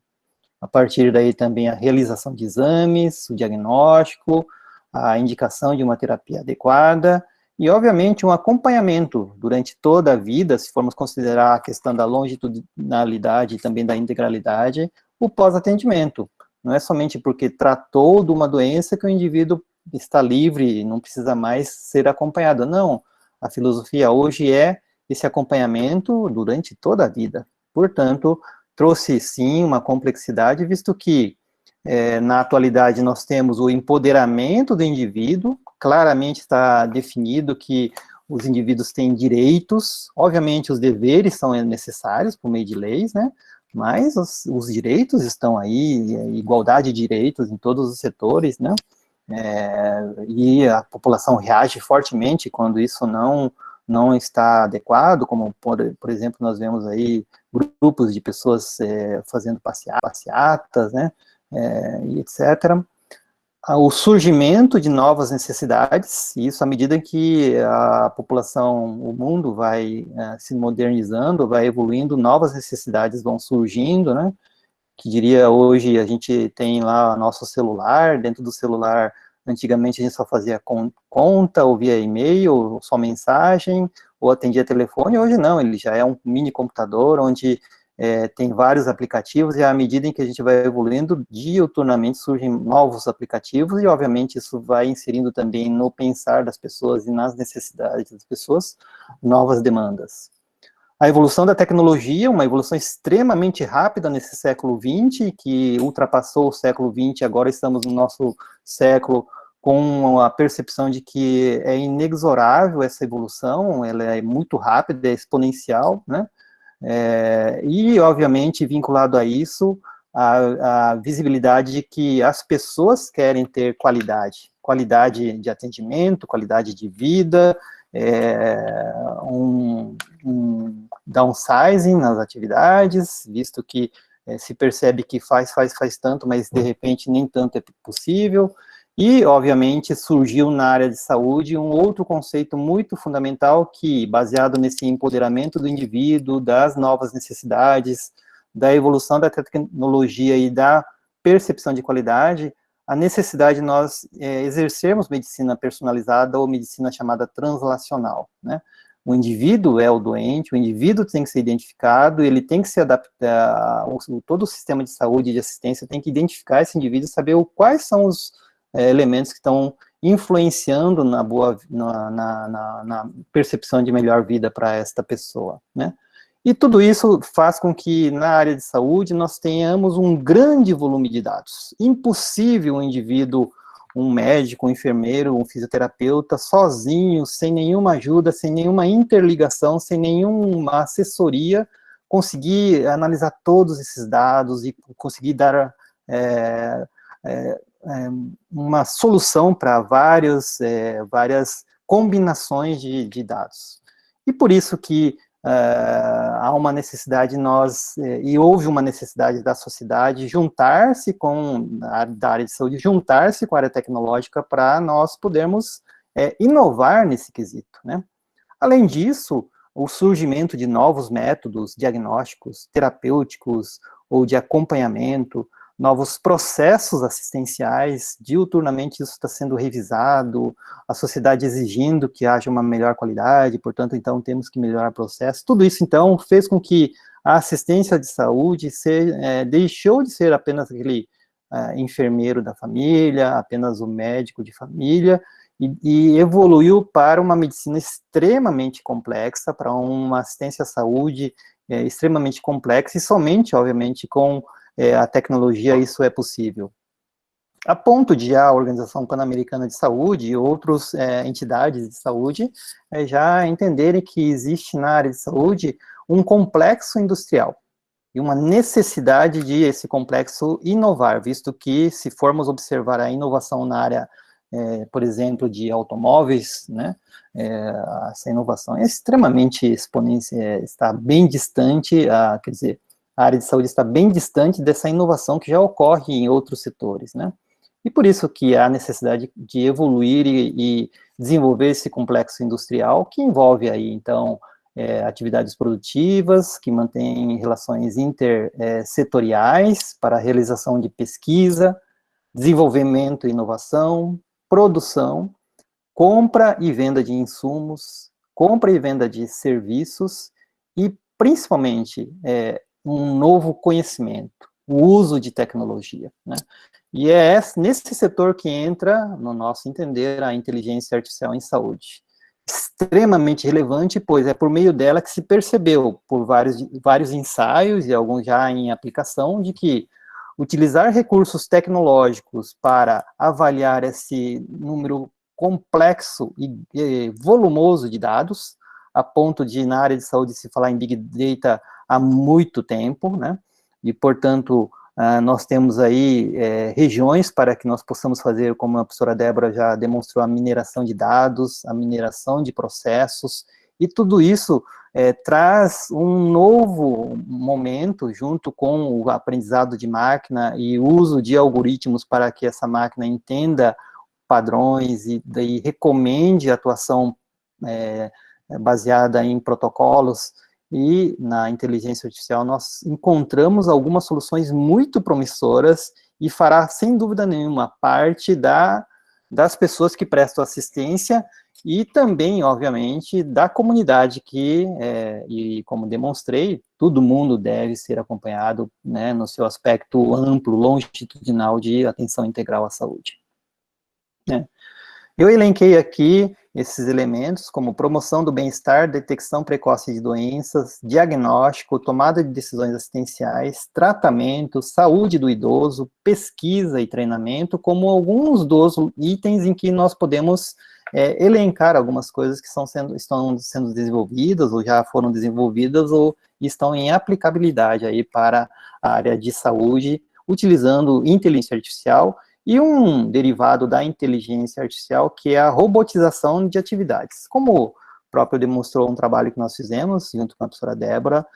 A partir daí também a realização de exames, o diagnóstico, a indicação de uma terapia adequada, e, obviamente, um acompanhamento durante toda a vida, se formos considerar a questão da longitudinalidade e também da integralidade, o pós-atendimento. Não é somente porque tratou de uma doença que o indivíduo está livre, não precisa mais ser acompanhado. Não, a filosofia hoje é esse acompanhamento durante toda a vida. Portanto, trouxe sim uma complexidade, visto que na atualidade nós temos o empoderamento do indivíduo, claramente está definido que os indivíduos têm direitos, obviamente os deveres são necessários por meio de leis, né? Mas os direitos estão aí, igualdade de direitos em todos os setores, né? E a população reage fortemente quando isso não está adequado, como, por exemplo, nós vemos aí grupos de pessoas fazendo passeatas, né, e etc. O surgimento de novas necessidades, e isso à medida que a população, o mundo vai se modernizando, vai evoluindo, novas necessidades vão surgindo, né, que diria hoje a gente tem lá nosso celular, dentro do celular, antigamente a gente só fazia conta, ou via e-mail, ou só mensagem, ou atendia telefone, hoje não, ele já é um mini computador, onde tem vários aplicativos, e à medida em que a gente vai evoluindo, diuturnamente surgem novos aplicativos, e obviamente isso vai inserindo também no pensar das pessoas e nas necessidades das pessoas, novas demandas. A evolução da tecnologia, uma evolução extremamente rápida nesse século XX, que ultrapassou o século XX, agora estamos no nosso século com a percepção de que é inexorável essa evolução, ela é muito rápida, é exponencial, né? E, obviamente, vinculado a isso, a visibilidade de que as pessoas querem ter qualidade de atendimento, qualidade de vida, um downsizing nas atividades, visto que se percebe que faz tanto, mas de repente nem tanto é possível, E, obviamente, surgiu na área de saúde um outro conceito muito fundamental que, baseado nesse empoderamento do indivíduo, das novas necessidades, da evolução da tecnologia e da percepção de qualidade, a necessidade de nós exercermos medicina personalizada ou medicina chamada translacional, né? O indivíduo é o doente, o indivíduo tem que ser identificado, ele tem que se adaptar, todo o sistema de saúde e de assistência tem que identificar esse indivíduo e saber quais são os elementos que estão influenciando na percepção de melhor vida para esta pessoa, né? E tudo isso faz com que, na área de saúde, nós tenhamos um grande volume de dados. Impossível um indivíduo, um médico, um enfermeiro, um fisioterapeuta, sozinho, sem nenhuma ajuda, sem nenhuma interligação, sem nenhuma assessoria, conseguir analisar todos esses dados e conseguir dar uma solução para várias combinações de dados. E por isso que há uma necessidade e houve uma necessidade da sociedade juntar-se da área de saúde, juntar-se com a área tecnológica para nós podermos inovar nesse quesito, né? Além disso, o surgimento de novos métodos diagnósticos, terapêuticos ou de acompanhamento, novos processos assistenciais, diuturnamente isso está sendo revisado, a sociedade exigindo que haja uma melhor qualidade, portanto, então, temos que melhorar o processo. Tudo isso, então, fez com que a assistência de saúde deixou de ser apenas aquele enfermeiro da família, apenas o médico de família, e evoluiu para uma medicina extremamente complexa, para uma assistência à saúde extremamente complexa, e somente, obviamente, com a tecnologia, isso é possível. A ponto de a Organização Pan-Americana de Saúde e outras entidades de saúde já entenderem que existe na área de saúde um complexo industrial e uma necessidade de esse complexo inovar, visto que, se formos observar a inovação na área, por exemplo, de automóveis, né, essa inovação é extremamente exponencial, está bem distante, quer dizer, a área de saúde está bem distante dessa inovação que já ocorre em outros setores, né? E por isso que há necessidade de evoluir e desenvolver esse complexo industrial, que envolve aí, então, atividades produtivas, que mantêm relações intersetoriais para a realização de pesquisa, desenvolvimento e inovação, produção, compra e venda de insumos, compra e venda de serviços e, principalmente, um novo conhecimento, o uso de tecnologia, né? E é nesse setor que entra, no nosso entender, a inteligência artificial em saúde. Extremamente relevante, pois é por meio dela que se percebeu, por vários ensaios, e alguns já em aplicação, de que utilizar recursos tecnológicos para avaliar esse número complexo e volumoso de dados, a ponto de, na área de saúde, se falar em Big Data há muito tempo, né? E, portanto, nós temos aí regiões para que nós possamos fazer, como a professora Débora já demonstrou, a mineração de dados, a mineração de processos, e tudo isso traz um novo momento, junto com o aprendizado de máquina e o uso de algoritmos para que essa máquina entenda padrões e daí recomende a atuação baseada em protocolos. E na inteligência artificial nós encontramos algumas soluções muito promissoras e fará, sem dúvida nenhuma, parte das pessoas que prestam assistência e também, obviamente, da comunidade e como demonstrei, todo mundo deve ser acompanhado, né, no seu aspecto amplo, longitudinal de atenção integral à saúde. Eu elenquei aqui esses elementos como promoção do bem-estar, detecção precoce de doenças, diagnóstico, tomada de decisões assistenciais, tratamento, saúde do idoso, pesquisa e treinamento, como alguns dos itens em que nós podemos elencar algumas coisas que estão sendo desenvolvidas, ou já foram desenvolvidas, ou estão em aplicabilidade aí para a área de saúde, utilizando inteligência artificial, e um derivado da inteligência artificial, que é a robotização de atividades. Como o próprio demonstrou um trabalho que nós fizemos, junto com a professora Débora,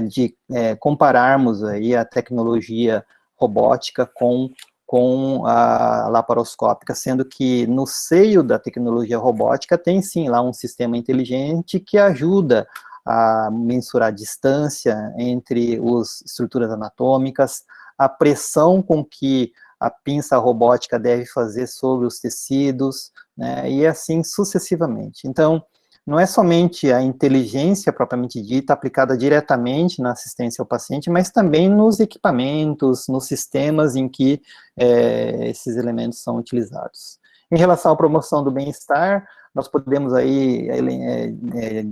de compararmos aí a tecnologia robótica com com a laparoscópica, sendo que no seio da tecnologia robótica tem sim lá um sistema inteligente que ajuda a mensurar a distância entre as estruturas anatômicas, a pressão com que a pinça robótica deve fazer sobre os tecidos, né, e assim sucessivamente. Então, não é somente a inteligência propriamente dita aplicada diretamente na assistência ao paciente, mas também nos equipamentos, nos sistemas em que esses elementos são utilizados. Em relação à promoção do bem-estar, nós podemos aí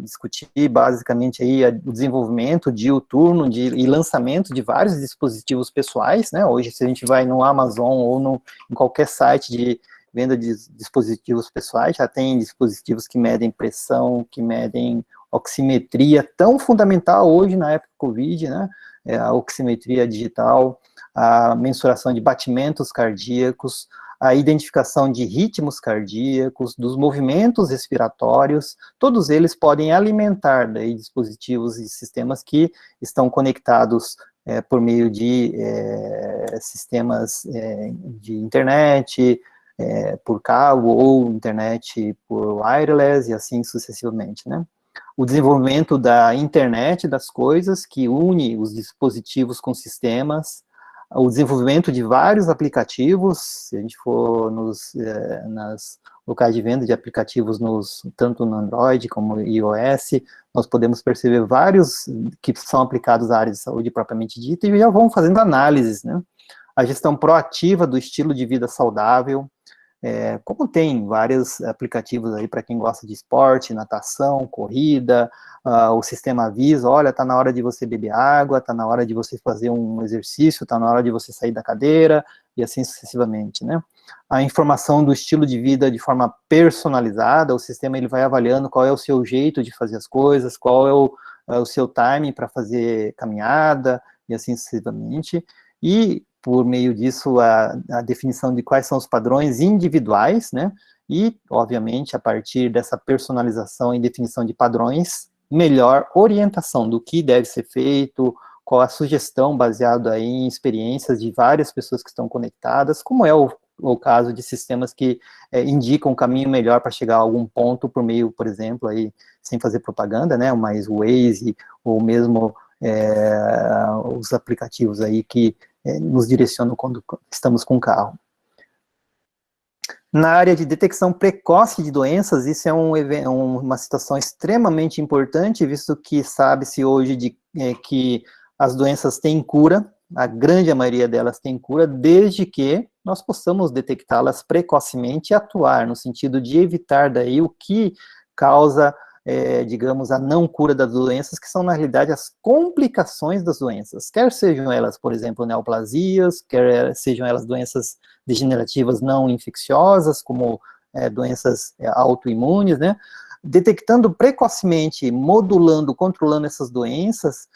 discutir basicamente aí o desenvolvimento diuturno e lançamento de vários dispositivos pessoais, né? Hoje, se a gente vai no Amazon ou em qualquer site de venda de dispositivos pessoais, já tem dispositivos que medem pressão, que medem oximetria, tão fundamental hoje na época do Covid, né? A oximetria digital, a mensuração de batimentos cardíacos, a identificação de ritmos cardíacos, dos movimentos respiratórios, todos eles podem alimentar daí dispositivos e sistemas que estão conectados por meio de sistemas de internet, por cabo ou internet por wireless e assim sucessivamente, né? O desenvolvimento da internet das coisas, que une os dispositivos com sistemas, o desenvolvimento de vários aplicativos, se a gente for nas locais de venda de aplicativos, tanto no Android como no iOS, nós podemos perceber vários que são aplicados à área de saúde propriamente dita e já vão fazendo análises, né? A gestão proativa do estilo de vida saudável, como tem vários aplicativos aí para quem gosta de esporte, natação, corrida, o sistema avisa, olha, está na hora de você beber água, está na hora de você fazer um exercício, está na hora de você sair da cadeira, e assim sucessivamente, né? A informação do estilo de vida de forma personalizada, o sistema ele vai avaliando qual é o seu jeito de fazer as coisas, qual é o seu timing para fazer caminhada, e assim sucessivamente, e por meio disso, a definição de quais são os padrões individuais, né, e, obviamente, a partir dessa personalização e definição de padrões, melhor orientação do que deve ser feito, qual a sugestão baseada em experiências de várias pessoas que estão conectadas, como é o caso de sistemas que indicam um caminho melhor para chegar a algum ponto por meio, por exemplo, aí, sem fazer propaganda, né, mas o Waze, ou mesmo os aplicativos aí que nos direcionam quando estamos com o carro. Na área de detecção precoce de doenças, isso é uma situação extremamente importante, visto que sabe-se hoje que as doenças têm cura, a grande maioria delas tem cura, desde que nós possamos detectá-las precocemente e atuar, no sentido de evitar daí o que causa digamos, a não cura das doenças, que são, na realidade, as complicações das doenças, quer sejam elas, por exemplo, neoplasias, quer sejam elas doenças degenerativas não infecciosas, como doenças autoimunes, né? Detectando precocemente, modulando, controlando essas doenças,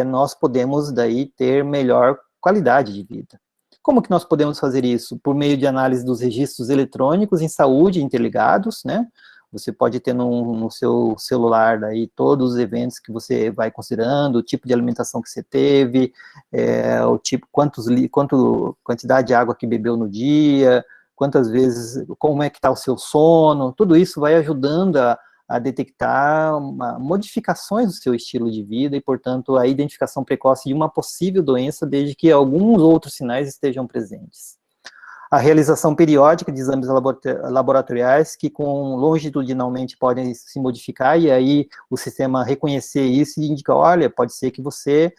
nós podemos, daí, ter melhor qualidade de vida. Como que nós podemos fazer isso? Por meio de análise dos registros eletrônicos em saúde interligados, né? Você pode ter no seu celular daí todos os eventos que você vai considerando, o tipo de alimentação que você teve, o tipo, quantidade de água que bebeu no dia, quantas vezes, como é que está o seu sono, tudo isso vai ajudando a detectar modificações do seu estilo de vida e, portanto, a identificação precoce de uma possível doença, desde que alguns outros sinais estejam presentes. A realização periódica de exames laboratoriais que longitudinalmente podem se modificar, e aí o sistema reconhecer isso e indicar, olha, pode ser que você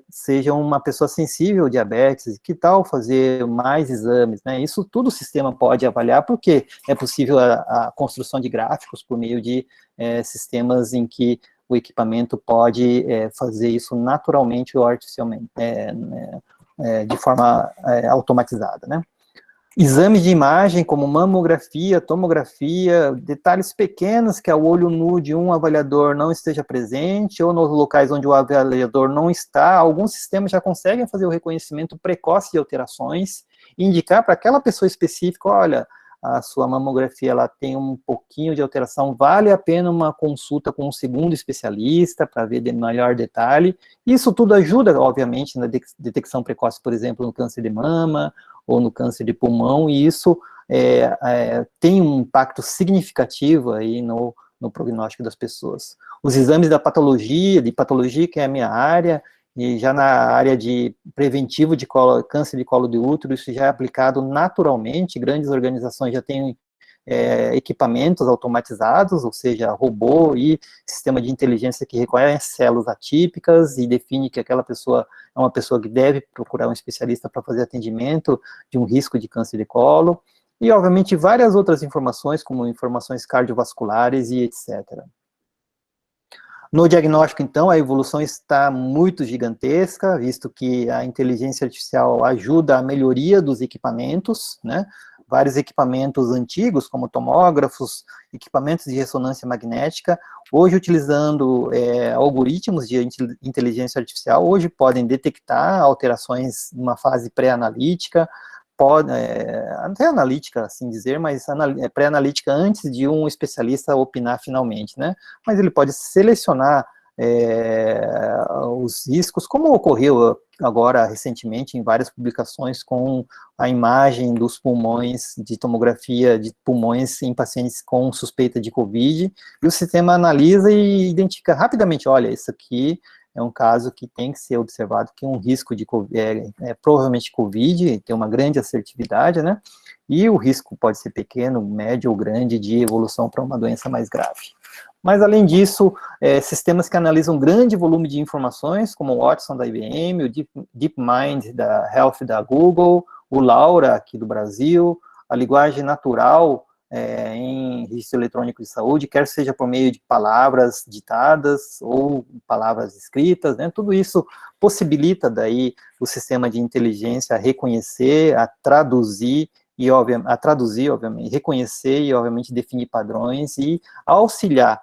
seja uma pessoa sensível ao diabetes, que tal fazer mais exames, né? Isso tudo o sistema pode avaliar, porque é possível a construção de gráficos por meio de sistemas em que o equipamento pode fazer isso naturalmente ou artificialmente, de forma automatizada, né? Exames de imagem, como mamografia, tomografia, detalhes pequenos que ao olho nu de um avaliador não esteja presente, ou nos locais onde o avaliador não está, alguns sistemas já conseguem fazer o reconhecimento precoce de alterações, e indicar para aquela pessoa específica, olha, a sua mamografia ela tem um pouquinho de alteração, vale a pena uma consulta com um segundo especialista para ver de melhor detalhe. Isso tudo ajuda, obviamente, na detecção precoce, por exemplo, no câncer de mama, ou no câncer de pulmão, e isso tem um impacto significativo aí no prognóstico das pessoas. Os exames de patologia, que é a minha área, e já na área de preventivo de câncer de colo de útero, isso já é aplicado naturalmente, grandes organizações já têm equipamentos automatizados, ou seja, robô e sistema de inteligência que reconhece células atípicas e define que aquela pessoa é uma pessoa que deve procurar um especialista para fazer atendimento de um risco de câncer de colo, e obviamente várias outras informações, como informações cardiovasculares e etc. No diagnóstico, então, a evolução está muito gigantesca, visto que a inteligência artificial ajuda a melhoria dos equipamentos, né? Vários equipamentos antigos, como tomógrafos, equipamentos de ressonância magnética, hoje utilizando algoritmos de inteligência artificial, hoje podem detectar alterações numa fase pré-analítica, até analítica, assim dizer, mas pré-analítica antes de um especialista opinar finalmente, né? Mas ele pode selecionar os riscos, como ocorreu agora recentemente em várias publicações com a imagem dos pulmões, de tomografia de pulmões em pacientes com suspeita de COVID, e o sistema analisa e identifica rapidamente, olha, isso aqui é um caso que tem que ser observado, que é um risco de provavelmente COVID, tem uma grande assertividade, né? E o risco pode ser pequeno, médio ou grande de evolução para uma doença mais grave. Mas, além disso, sistemas que analisam grande volume de informações, como o Watson da IBM, o DeepMind da Health da Google, o Laura, aqui do Brasil, a linguagem natural em registro eletrônico de saúde, quer seja por meio de palavras ditadas ou palavras escritas, né? Tudo isso possibilita daí o sistema de inteligência a reconhecer, a traduzir, obviamente, reconhecer e, obviamente, definir padrões e auxiliar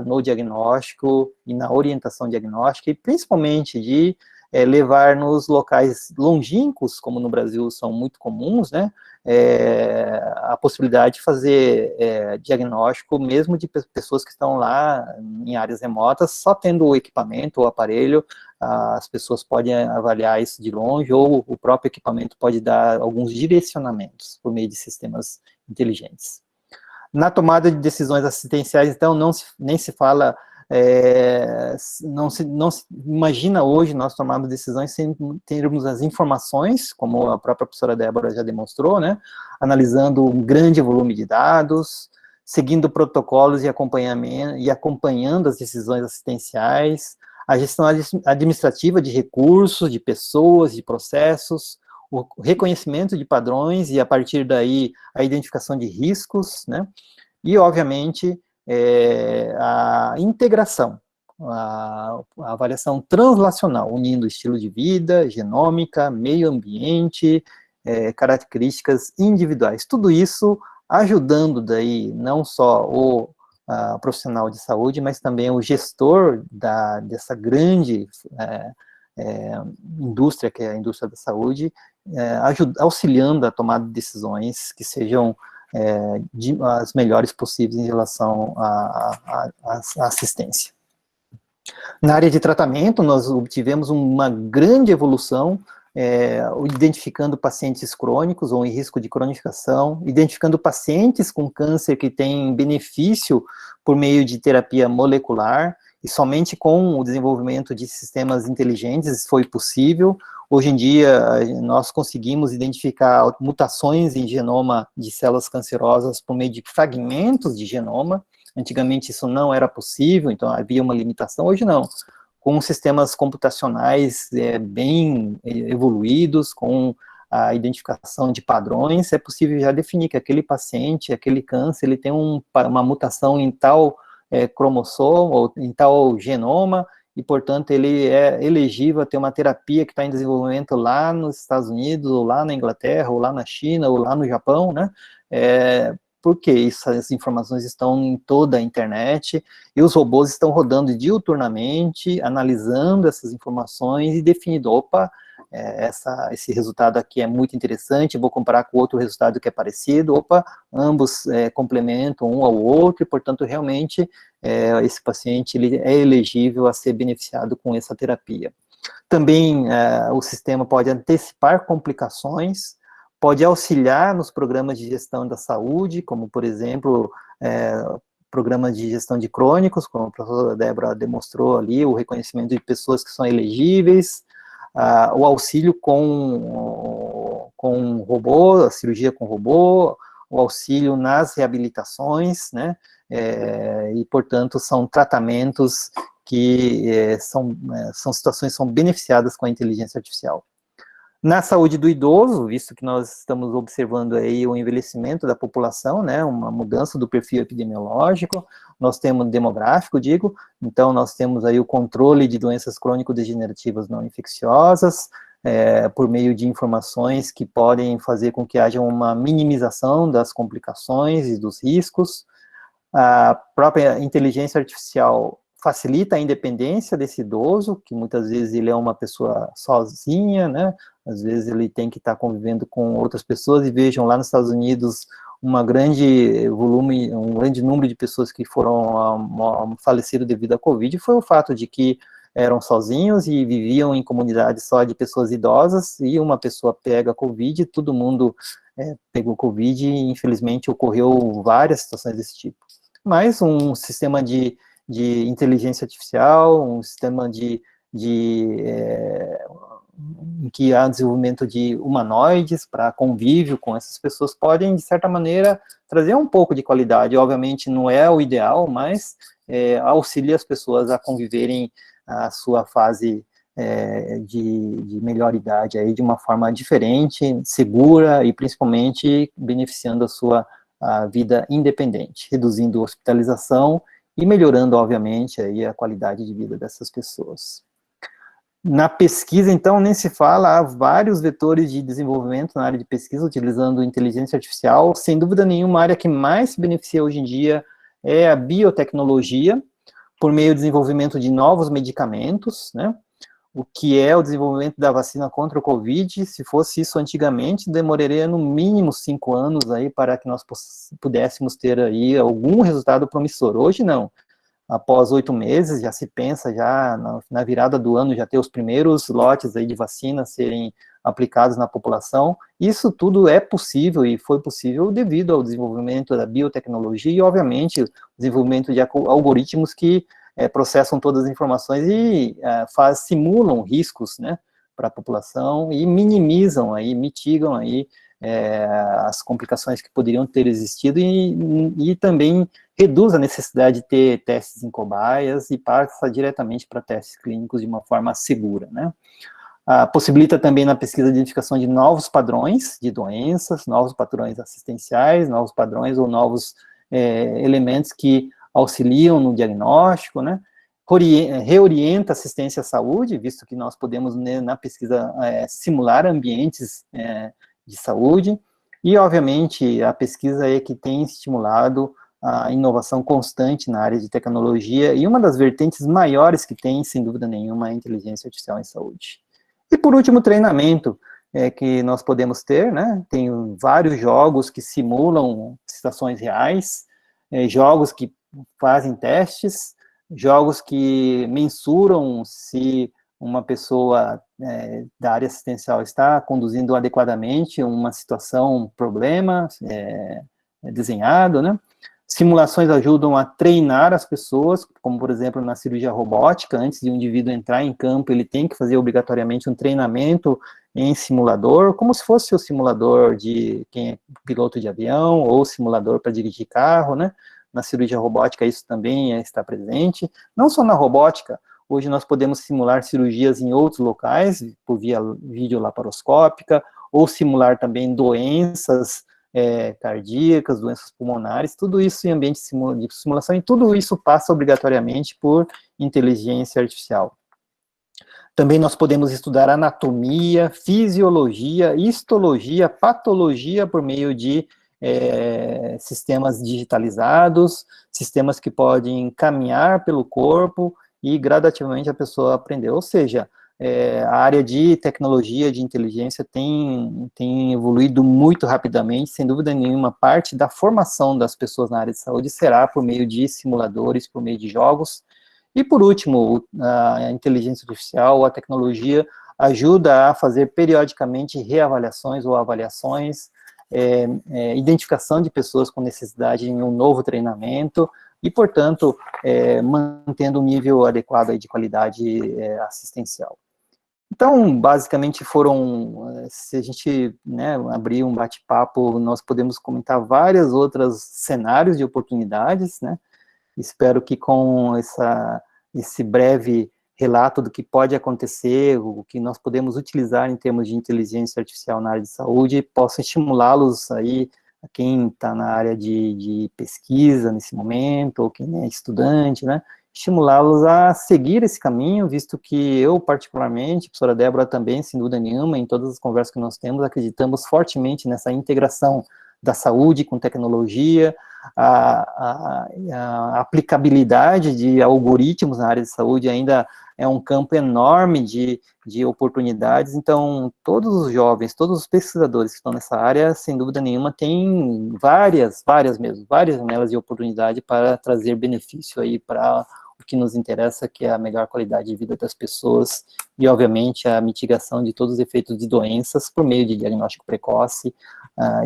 no diagnóstico e na orientação diagnóstica, e principalmente de levar nos locais longínquos, como no Brasil são muito comuns, né, a possibilidade de fazer diagnóstico mesmo de pessoas que estão lá em áreas remotas, só tendo o equipamento, o aparelho, as pessoas podem avaliar isso de longe, ou o próprio equipamento pode dar alguns direcionamentos por meio de sistemas inteligentes. Na tomada de decisões assistenciais, então, nem se fala, não se imagina hoje nós tomarmos decisões sem termos as informações, como a própria professora Débora já demonstrou, né, analisando um grande volume de dados, seguindo protocolos e acompanhando as decisões assistenciais, a gestão administrativa de recursos, de pessoas, de processos, o reconhecimento de padrões e, a partir daí, a identificação de riscos, né? E, obviamente, a integração, a avaliação translacional, unindo estilo de vida, genômica, meio ambiente, características individuais. Tudo isso ajudando daí não só o profissional de saúde, mas também o gestor dessa grande indústria, que é a indústria da saúde, auxiliando a tomada de decisões que sejam as melhores possíveis em relação à assistência. Na área de tratamento, nós obtivemos uma grande evolução, identificando pacientes crônicos ou em risco de cronificação, identificando pacientes com câncer que têm benefício por meio de terapia molecular, e somente com o desenvolvimento de sistemas inteligentes foi possível. Hoje em dia, nós conseguimos identificar mutações em genoma de células cancerosas por meio de fragmentos de genoma. Antigamente isso não era possível, então havia uma limitação. Hoje não. Com sistemas computacionais bem evoluídos, com a identificação de padrões, é possível já definir que aquele paciente, aquele câncer, ele tem uma mutação em tal cromossomo, ou em tal genoma, e, portanto, ele é elegível a ter uma terapia que está em desenvolvimento lá nos Estados Unidos, ou lá na Inglaterra, ou lá na China, ou lá no Japão, né? Porque essas informações estão em toda a internet, e os robôs estão rodando diuturnamente, analisando essas informações e definindo, opa, esse resultado aqui é muito interessante, vou comparar com outro resultado que é parecido, opa, ambos complementam um ao outro, e, portanto, realmente, esse paciente ele é elegível a ser beneficiado com essa terapia. Também o sistema pode antecipar complicações, pode auxiliar nos programas de gestão da saúde, como, por exemplo, programas de gestão de crônicos, como a professora Débora demonstrou ali, o reconhecimento de pessoas que são elegíveis, o auxílio com robô, a cirurgia com robô, o auxílio nas reabilitações, né, e, portanto, são tratamentos que são situações que são beneficiadas com a inteligência artificial. Na saúde do idoso, visto que nós estamos observando aí o envelhecimento da população, né, uma mudança do perfil epidemiológico, nós temos demográfico, digo, então nós temos aí o controle de doenças crônico-degenerativas não infecciosas, por meio de informações que podem fazer com que haja uma minimização das complicações e dos riscos. A própria inteligência artificial facilita a independência desse idoso, que muitas vezes ele é uma pessoa sozinha, né, às vezes ele tem que estar convivendo com outras pessoas, e vejam lá nos Estados Unidos um grande número de pessoas que foram falecido devido à Covid, foi o fato de que eram sozinhos e viviam em comunidades só de pessoas idosas, e uma pessoa pega a Covid, todo mundo pegou Covid, e infelizmente ocorreu várias situações desse tipo. Mas um sistema de inteligência artificial, um sistema em que há desenvolvimento de humanoides para convívio com essas pessoas, podem, de certa maneira, trazer um pouco de qualidade. Obviamente não é o ideal, mas auxilia as pessoas a conviverem a sua fase de melhor idade aí de uma forma diferente, segura e principalmente beneficiando a vida independente, reduzindo a hospitalização e melhorando, obviamente, aí a qualidade de vida dessas pessoas. Na pesquisa, então, nem se fala, há vários vetores de desenvolvimento na área de pesquisa, utilizando inteligência artificial. Sem dúvida nenhuma, a área que mais se beneficia hoje em dia é a biotecnologia, por meio do desenvolvimento de novos medicamentos, né? O que é o desenvolvimento da vacina contra o Covid. Se fosse isso antigamente, demoraria no mínimo 5 anos aí para que nós pudéssemos ter aí algum resultado promissor. Hoje não. Após 8 meses, já se pensa, já na virada do ano, já ter os primeiros lotes aí de vacina serem aplicados na população. Isso tudo é possível e foi possível devido ao desenvolvimento da biotecnologia e, obviamente, o desenvolvimento de algoritmos que processam todas as informações e simulam riscos, né, para a população e minimizam aí, mitigam aí as complicações que poderiam ter existido e também reduz a necessidade de ter testes em cobaias e passa diretamente para testes clínicos de uma forma segura, né. Possibilita também na pesquisa a identificação de novos padrões de doenças, novos padrões assistenciais, novos padrões ou novos elementos que auxiliam no diagnóstico, né, reorienta a assistência à saúde, visto que nós podemos, né, na pesquisa, simular ambientes de saúde, e, obviamente, a pesquisa é que tem estimulado a inovação constante na área de tecnologia, e uma das vertentes maiores que tem, sem dúvida nenhuma, é a inteligência artificial em saúde. E, por último, treinamento, que nós podemos ter, né, tem vários jogos que simulam situações reais, jogos que fazem testes, jogos que mensuram se uma pessoa da área assistencial está conduzindo adequadamente uma situação, um problema desenhado, né? Simulações ajudam a treinar as pessoas, como, por exemplo, na cirurgia robótica, antes de um indivíduo entrar em campo, ele tem que fazer obrigatoriamente um treinamento em simulador, como se fosse o simulador de quem é piloto de avião, ou simulador para dirigir carro, né? Na cirurgia robótica isso também está presente, não só na robótica. Hoje nós podemos simular cirurgias em outros locais, por via videolaparoscópica, ou simular também doenças cardíacas, doenças pulmonares, tudo isso em ambiente de simulação, e tudo isso passa obrigatoriamente por inteligência artificial. Também nós podemos estudar anatomia, fisiologia, histologia, patologia por meio de sistemas digitalizados, sistemas que podem caminhar pelo corpo e gradativamente a pessoa aprender. Ou seja, a área de tecnologia, de inteligência tem evoluído muito rapidamente, sem dúvida nenhuma. Parte da formação das pessoas na área de saúde será por meio de simuladores, por meio de jogos. E por último, a inteligência artificial, a tecnologia ajuda a fazer periodicamente reavaliações ou avaliações, identificação de pessoas com necessidade de um novo treinamento e, portanto, mantendo um nível adequado aí de qualidade assistencial. Então, basicamente se a gente, né, abrir um bate-papo, nós podemos comentar vários outros cenários de oportunidades, né? Espero que com esse breve relato do que pode acontecer, o que nós podemos utilizar em termos de inteligência artificial na área de saúde, possa estimulá-los aí, a quem está na área de pesquisa nesse momento, ou quem é estudante, né? Estimulá-los a seguir esse caminho, visto que eu, particularmente, a professora Débora também, sem dúvida nenhuma, em todas as conversas que nós temos, acreditamos fortemente nessa integração da saúde com tecnologia, a aplicabilidade de algoritmos na área de saúde ainda é um campo enorme de oportunidades, então todos os jovens, todos os pesquisadores que estão nessa área, sem dúvida nenhuma, têm várias janelas de oportunidade para trazer benefício aí para o que nos interessa, que é a melhor qualidade de vida das pessoas e, obviamente, a mitigação de todos os efeitos de doenças por meio de diagnóstico precoce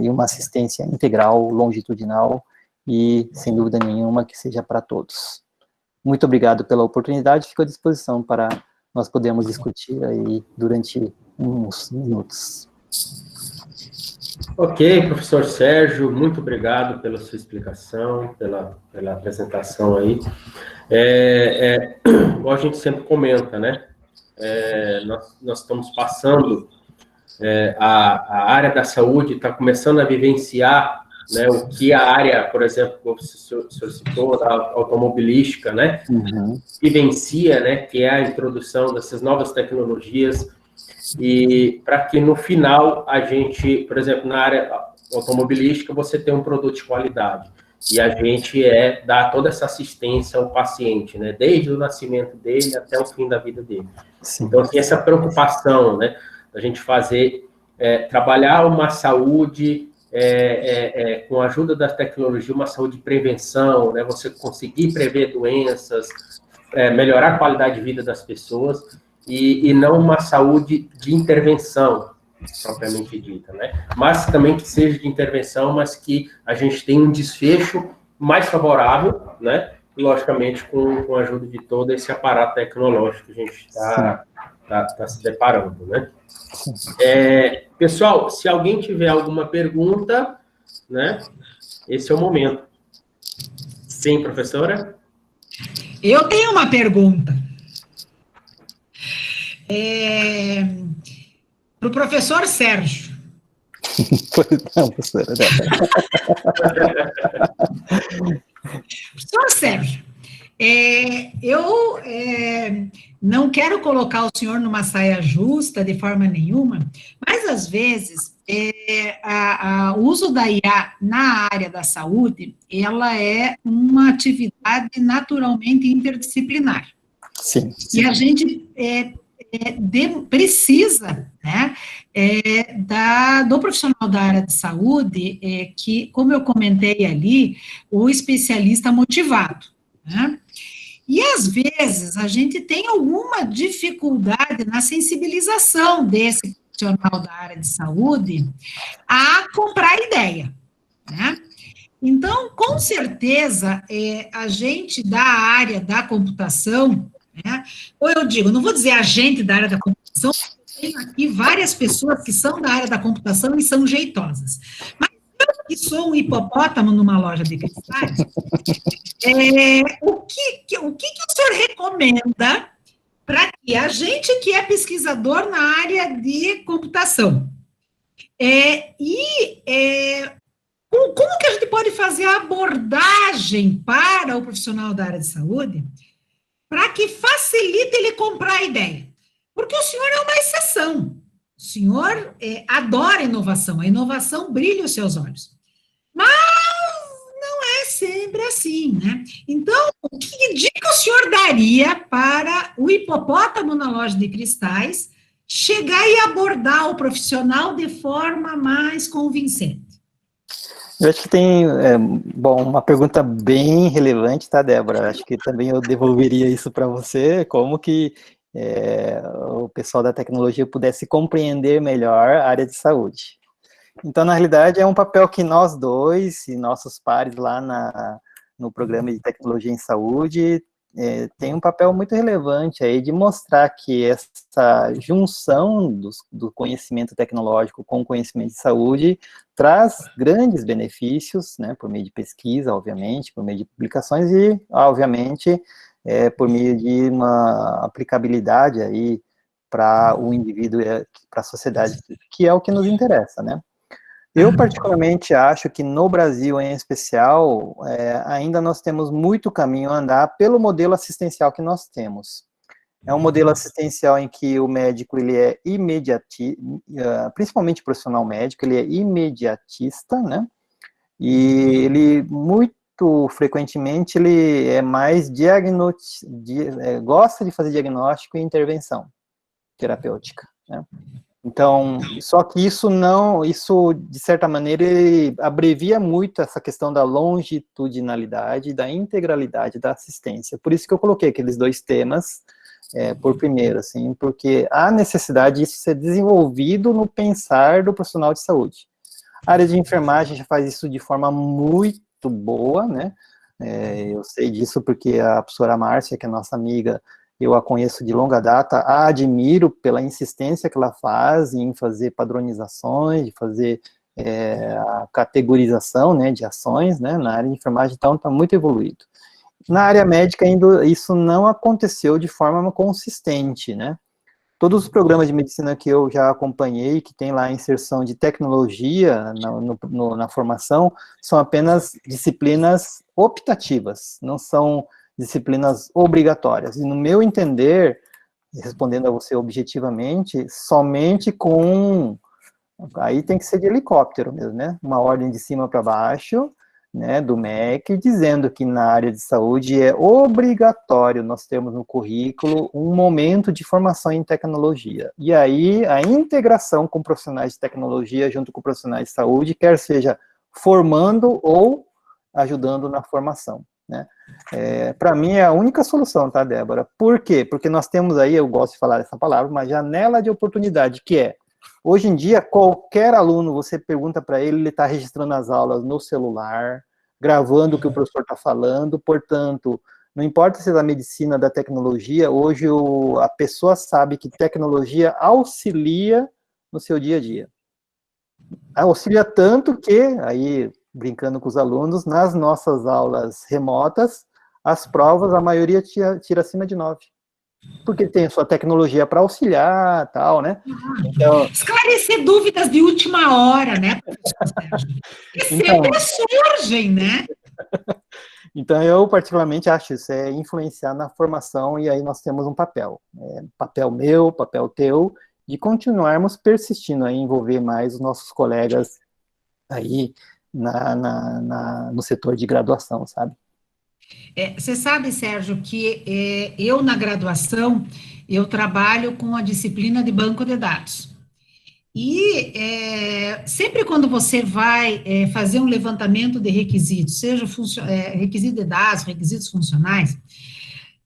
e uma assistência integral, longitudinal e, sem dúvida nenhuma, que seja para todos. Muito obrigado pela oportunidade, fico à disposição para nós podermos discutir aí durante uns minutos. Ok, professor Sérgio, muito obrigado pela sua explicação, pela apresentação aí. Igual a gente sempre comenta, né? Nós estamos passando, a área da saúde está começando a vivenciar, né, o que a área, por exemplo, como o senhor citou, da automobilística, né, vivencia, né, que é a introdução dessas novas tecnologias, e para que no final a gente, por exemplo, na área automobilística, você tem um produto de qualidade, e a gente dá toda essa assistência ao paciente, né, desde o nascimento dele até o fim da vida dele. Sim. Então, assim, essa preocupação, né, a gente fazer, trabalhar uma saúde com a ajuda da tecnologia, uma saúde de prevenção, né, você conseguir prever doenças, melhorar a qualidade de vida das pessoas, e não uma saúde de intervenção, propriamente dita, né, mas também que seja de intervenção, mas que a gente tenha um desfecho mais favorável, né, logicamente com a ajuda de todo esse aparato tecnológico que a gente está se deparando, né. Pessoal, se alguém tiver alguma pergunta, né, esse é o momento. Sim, professora? Eu tenho uma pergunta. Para o professor Sérgio. Não, professora. Professor Sérgio, eu não quero colocar o senhor numa saia justa de forma nenhuma, mas às vezes o uso da IA na área da saúde, ela é uma atividade naturalmente interdisciplinar. Sim. E a gente precisa, né, do profissional da área de saúde, que, como eu comentei ali, o especialista motivado, né? E, às vezes, a gente tem alguma dificuldade na sensibilização desse profissional da área de saúde a comprar ideia, né? Então, com certeza, a gente da área da computação, né, ou eu digo, não vou dizer a gente da área da computação, tenho aqui várias pessoas que são da área da computação e são jeitosas, mas eu que sou um hipopótamo numa loja de cristais, o que o senhor recomenda para que a gente que é pesquisador na área de computação, como que a gente pode fazer a abordagem para o profissional da área de saúde para que facilite ele comprar a ideia? Porque o senhor é uma exceção. O senhor adora inovação, a inovação brilha os seus olhos. Mas não é sempre assim, né? Então, que dica o senhor daria para o hipopótamo na loja de cristais chegar e abordar o profissional de forma mais convincente? Eu acho que tem, uma pergunta bem relevante, tá, Débora? Acho que também eu devolveria isso para você, como que o pessoal da tecnologia pudesse compreender melhor a área de saúde. Então, na realidade, é um papel que nós dois e nossos pares lá no programa de tecnologia em saúde tem um papel muito relevante aí de mostrar que essa junção do conhecimento tecnológico com o conhecimento de saúde traz grandes benefícios, né, por meio de pesquisa, obviamente, por meio de publicações e, obviamente, por meio de uma aplicabilidade aí para o indivíduo e para a sociedade, que é o que nos interessa, né? Eu, particularmente, acho que no Brasil, em especial, ainda nós temos muito caminho a andar pelo modelo assistencial que nós temos. É um modelo assistencial em que o médico, ele é principalmente o profissional médico, ele é imediatista, né? E ele, muito frequentemente, ele é mais gosta de fazer diagnóstico e intervenção terapêutica, né? Então, só que isso, de certa maneira, ele abrevia muito essa questão da longitudinalidade, da integralidade da assistência. Por isso que eu coloquei aqueles dois temas por primeiro, assim, porque há necessidade disso ser desenvolvido no pensar do profissional de saúde. A área de enfermagem já faz isso de forma muito boa, né? Eu sei disso porque a professora Márcia, que é nossa amiga, eu a conheço de longa data, a admiro pela insistência que ela faz em fazer padronizações, de fazer a categorização, né, de ações, né, na área de enfermagem, então está muito evoluído. Na área médica ainda isso não aconteceu de forma consistente, né? Todos os programas de medicina que eu já acompanhei, que tem lá a inserção de tecnologia na formação, são apenas disciplinas optativas, não são disciplinas obrigatórias. E no meu entender, respondendo a você objetivamente, somente com... Aí tem que ser de helicóptero mesmo, né? Uma ordem de cima para baixo, né, do MEC, dizendo que na área de saúde é obrigatório nós termos no currículo um momento de formação em tecnologia. E aí, a integração com profissionais de tecnologia junto com profissionais de saúde, quer seja formando ou ajudando na formação, né? Para mim é a única solução, tá, Débora? Por quê? Porque nós temos aí, eu gosto de falar essa palavra, uma janela de oportunidade, que é, hoje em dia, qualquer aluno, você pergunta para ele está registrando as aulas no celular, gravando o que o professor está falando, portanto, não importa se é da medicina, da tecnologia, hoje a pessoa sabe que tecnologia auxilia no seu dia a dia. Auxilia tanto que, aí, brincando com os alunos, nas nossas aulas remotas, as provas, a maioria tira acima de 9. Porque tem a sua tecnologia para auxiliar, tal, né? Então, esclarecer dúvidas de última hora, né, professor Sérgio? Que sempre surgem, né? Então, eu particularmente acho isso, influenciar na formação, e aí nós temos um papel. Papel meu, papel teu, de continuarmos persistindo em envolver mais os nossos colegas aí no setor de graduação, sabe? Você sabe, Sérgio, que eu, na graduação, eu trabalho com a disciplina de banco de dados. E sempre quando você vai fazer um levantamento de requisitos, seja requisito de dados, requisitos funcionais,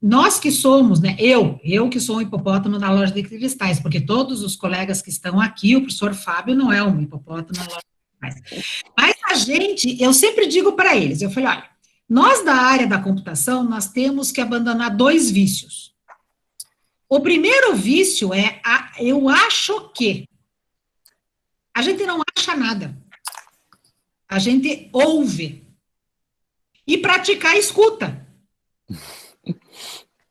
nós que somos, né, eu que sou um hipopótamo na loja de cristais, porque todos os colegas que estão aqui, o professor Fábio não é um hipopótamo na loja de cristais. Mas eu sempre digo para eles, eu falei, olha, nós da área da computação, nós temos que abandonar 2 vícios. O primeiro vício é eu acho que. A gente não acha nada. A gente ouve. E praticar a escuta.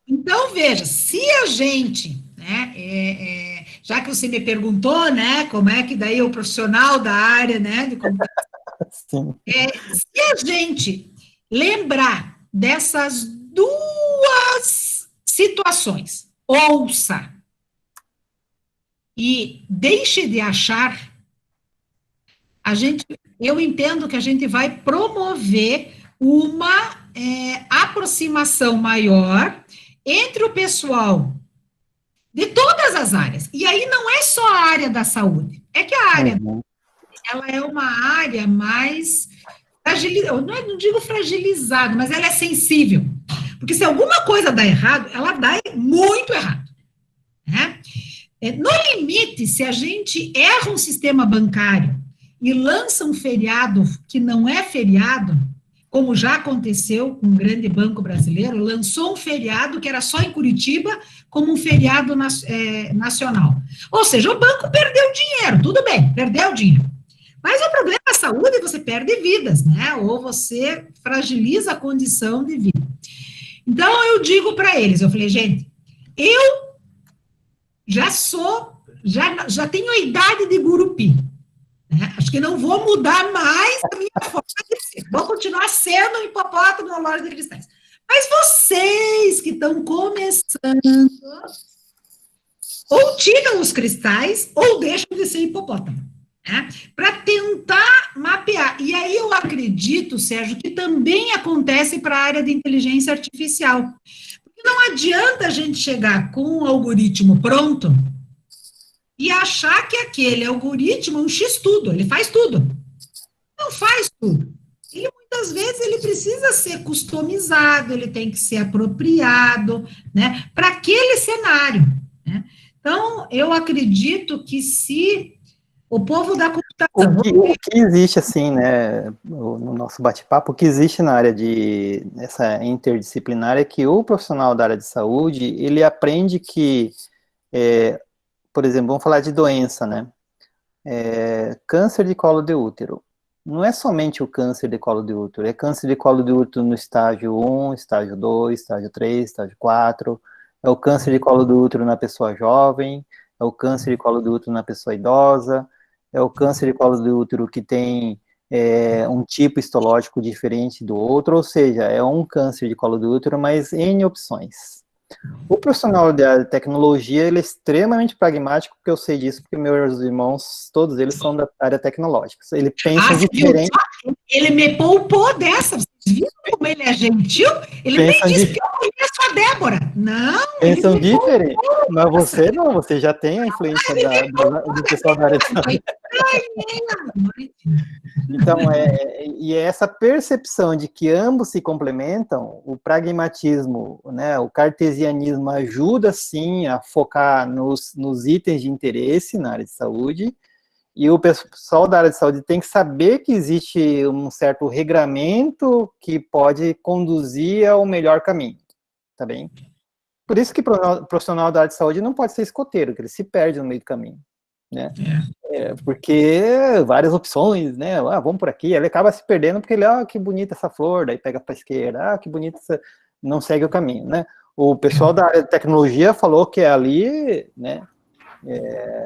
Então, veja, se a gente, né, já que você me perguntou, né, como é que daí o profissional da área, né, de computação, se a gente lembrar dessas 2 situações, ouça e deixe de achar, eu entendo que a gente vai promover uma aproximação maior entre o pessoal de todas as áreas. E aí não é só a área da saúde, é que a área ela é uma área mais eu não digo fragilizada, mas ela é sensível. Porque se alguma coisa dá errado, ela dá muito errado. né? No limite, se a gente erra um sistema bancário e lança um feriado que não é feriado, como já aconteceu com um grande banco brasileiro, lançou um feriado que era só em Curitiba, como um feriado nacional. Ou seja, o banco perdeu dinheiro, tudo bem, perdeu dinheiro. Mas o problema da saúde é que você perde vidas, né? Ou você fragiliza a condição de vida. Então, eu digo para eles, eu falei, gente, eu já tenho a idade de Gurupi, né? Acho que não vou mudar mais a minha forma de ser. Vou continuar sendo um hipopótamo na loja de cristais. Mas vocês que estão começando, ou tiram os cristais, ou deixam de ser hipopótamo, né? Para tentar mapear. E aí eu acredito, Sérgio, que também acontece para a área de inteligência artificial. Porque não adianta a gente chegar com um algoritmo pronto e achar que aquele algoritmo é um X-tudo, ele faz tudo. Não faz tudo. Ele, muitas vezes, ele precisa ser customizado, ele tem que ser apropriado, né, para aquele cenário, né? Então, eu acredito que se o povo da computação... O que existe, assim, né, no nosso bate-papo, o que existe na área de essa interdisciplinar é que o profissional da área de saúde, ele aprende que, por exemplo, vamos falar de doença, né, câncer de colo de útero. Não é somente o câncer de colo de útero, é câncer de colo de útero no estágio 1, estágio 2, estágio 3, estágio 4, é o câncer de colo de útero na pessoa jovem, é o câncer de colo de útero na pessoa idosa, é o câncer de colo de útero que tem um tipo histológico diferente do outro, ou seja, é um câncer de colo de útero, mas N opções. O profissional da tecnologia, ele é extremamente pragmático, porque eu sei disso, porque meus irmãos, todos eles são da área tecnológica. Ele pensa diferente. Ele me poupou dessa. Vocês viram como ele é gentil? Ele nem disse que eu conheço a Débora. Não. Pensam diferente. Mas você não, você já tem a influência do pessoal da área de saúde. Então, e essa percepção de que ambos se complementam, o pragmatismo, né, o cartesianismo ajuda, sim, a focar nos itens de interesse na área de saúde, e o pessoal da área de saúde tem que saber que existe um certo regramento que pode conduzir ao melhor caminho, tá bem? Por isso que o profissional da área de saúde não pode ser escoteiro, que ele se perde no meio do caminho, né? Porque várias opções, né? Vamos por aqui, ele acaba se perdendo porque ele, que bonita essa flor, daí pega para a esquerda, que bonita essa... não segue o caminho, né? O pessoal da área de tecnologia falou que é ali, né?